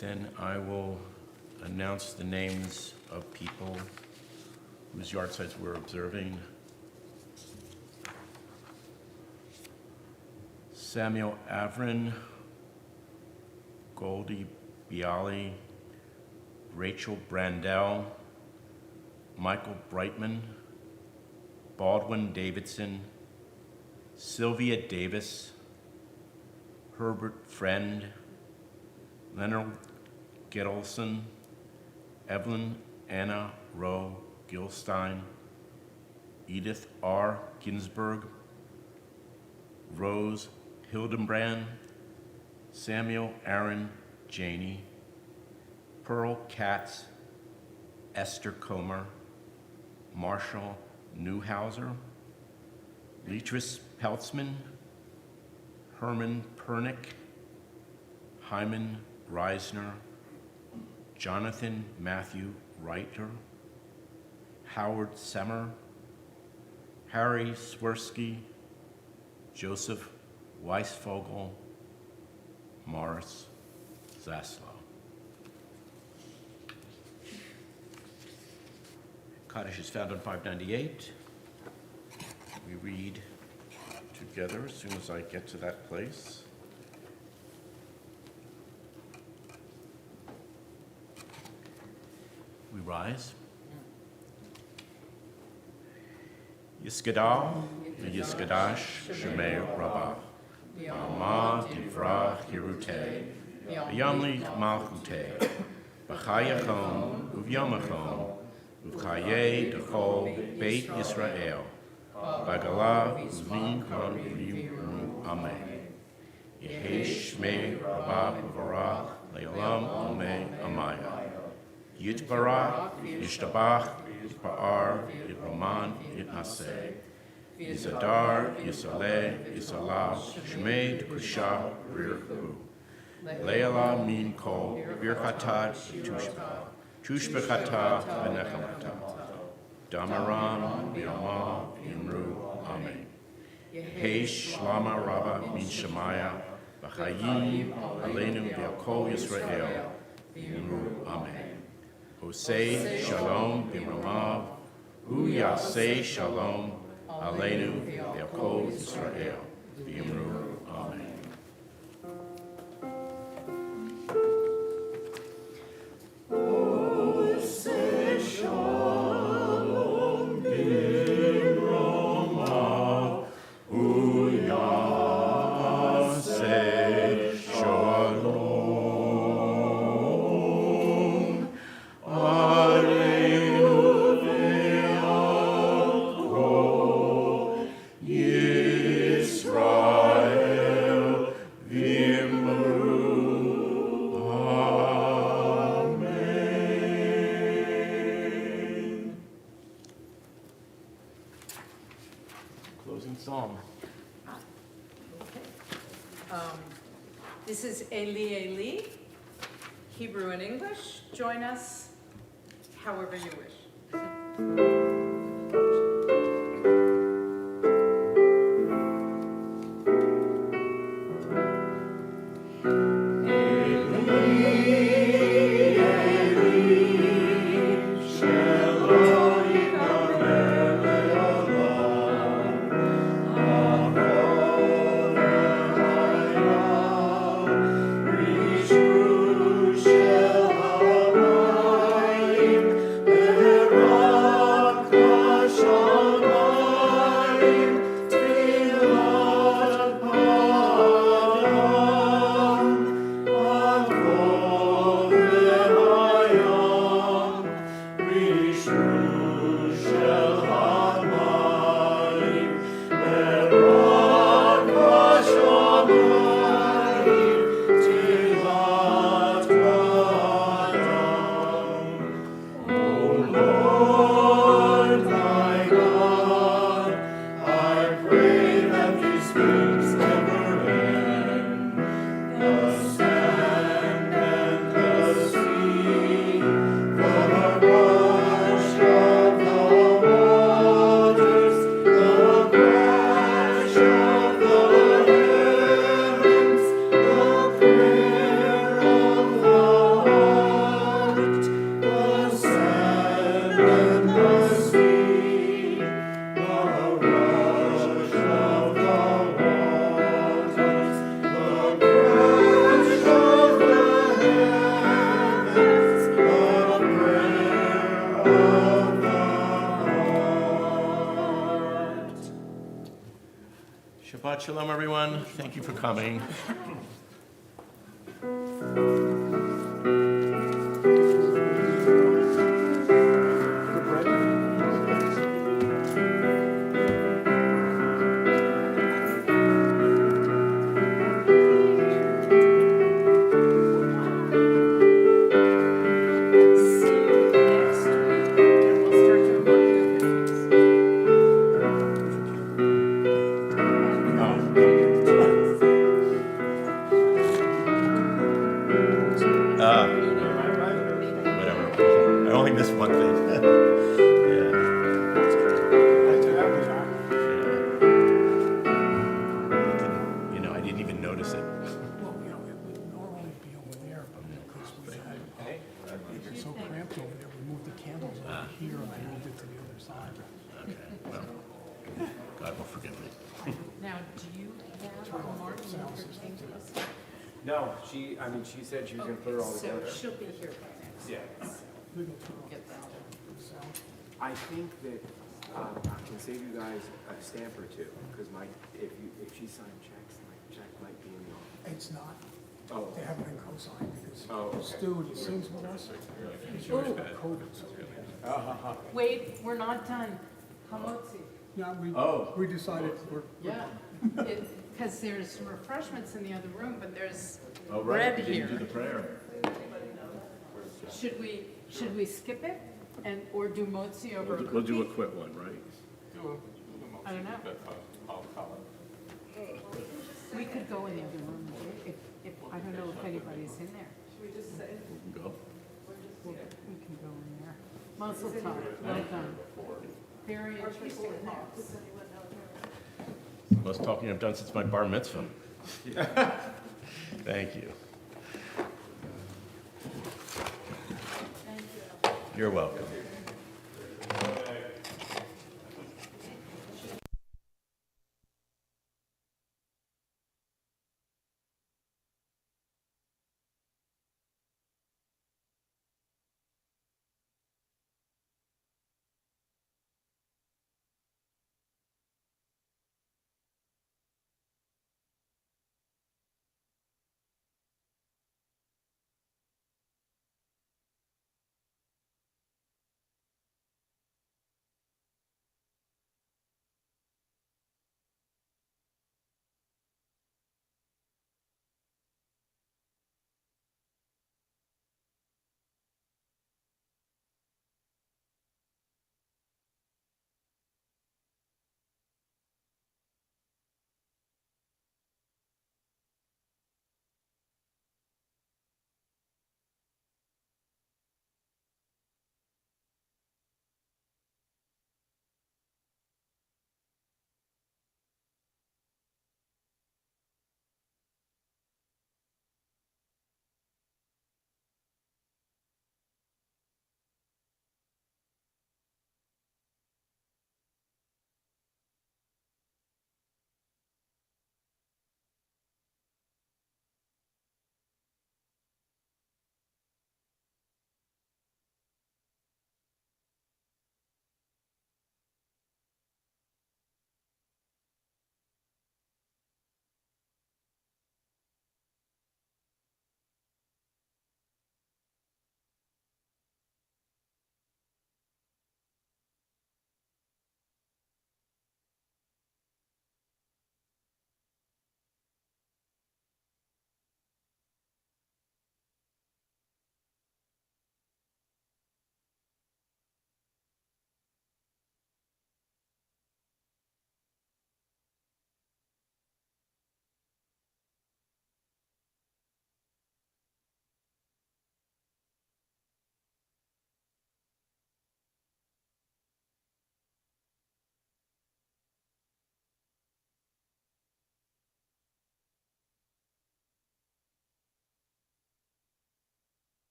S4: Then I will announce the names of people whose yard sites we're observing. Samuel Avrin, Goldie Bialy, Rachel Brandell, Michael Brightman, Baldwin Davidson, Sylvia Davis, Herbert Friend, Leonard Gittleson, Evelyn Anna Rowe Gilstein, Edith R. Ginsburg, Rose Hildenbrand, Samuel Aaron Janey, Pearl Katz, Esther Comer, Marshall Newhauser, Leatrice Peltzman, Herman Pernick, Hyman Reisner, Jonathan Matthew Reiter, Howard Semmer, Harry Swirsky, Joseph Weisvogel, Morris Zaslow. Cottage is found on 598. We read together as soon as I get to that place. We rise. Yiskadal, Yiskadash, Shemei Rabbah, Ma'ama Divrah Hirute, Yamli Malchute, B'chayachon, Uvyamachon, Uvchaye Dechol Beit Yisrael, Bagala Uvlin Kon Ulimu Amen. Yehi Shmei Rabbah Uvarach Le'olam Omei Amaya. Yitbarach, Yishtabach, Yitpa'ar, Yitroman, Yitnaseh. Yizadar, Yisaleh, Yisalah, Shmei D'Kusha, Rirchu. Le'ala Min Kol, Birchatat, Tushba. Tushbechata, Benechamata. Damaram, Biamah, Imru, Amen. Yehi Shlama Rabba Min Shemaya, B'chayim, Aleinu, B'yakol Yisrael, Imru, Amen. Hosei Shalom B'Ramav, Hu Yasei Shalom, Aleinu V'Yakol Yisrael, V'Yimru, Amen.
S6: Hosei Shalom B'Ramav, Hu Yasei Shalom.
S4: Closing psalm.
S2: This is Eli Eli, Hebrew and English. Join us however you wish.
S6: Shalom,
S4: Shalom, everyone. Thank you for coming. Whatever. I only missed one thing. Yeah. I didn't even notice it.
S1: Well, it would normally be over there, but because we had, it's so cramped over there, we moved the candles over here and I moved it to the other side.
S4: Okay, well, God will forgive me.
S2: Now, do you have Martin Luther King?
S3: No, she said she was gonna put it all
S2: So
S3: together.
S2: she'll be here by next.
S3: Yeah.
S2: Get that.
S3: I think that, I can save you guys a stamp or two, because if she signed checks, my check might be in the office.
S1: It's not,
S3: Oh,
S1: they haven't been co-signed because
S3: Oh, okay.
S1: Stu, he sings with us. He's always got COVID, so.
S2: Wait, we're not done. Hamotzi.
S1: Yeah,
S3: Oh.
S1: we decided we're.
S2: Yeah. Because there's refreshments in the other room, but there's
S3: Oh,
S2: bread
S3: right,
S2: here.
S3: do the prayer.
S2: Should we skip it or do motzi over a cookie?
S3: We'll do a quick one, right?
S2: I don't know. We could go in the other room if I don't know if anybody's in there.
S3: Go.
S2: We can go in there. Mazel tov. Well done. Very interesting house.
S4: Most talking I've done since my bar mitzvah. Thank you. You're welcome.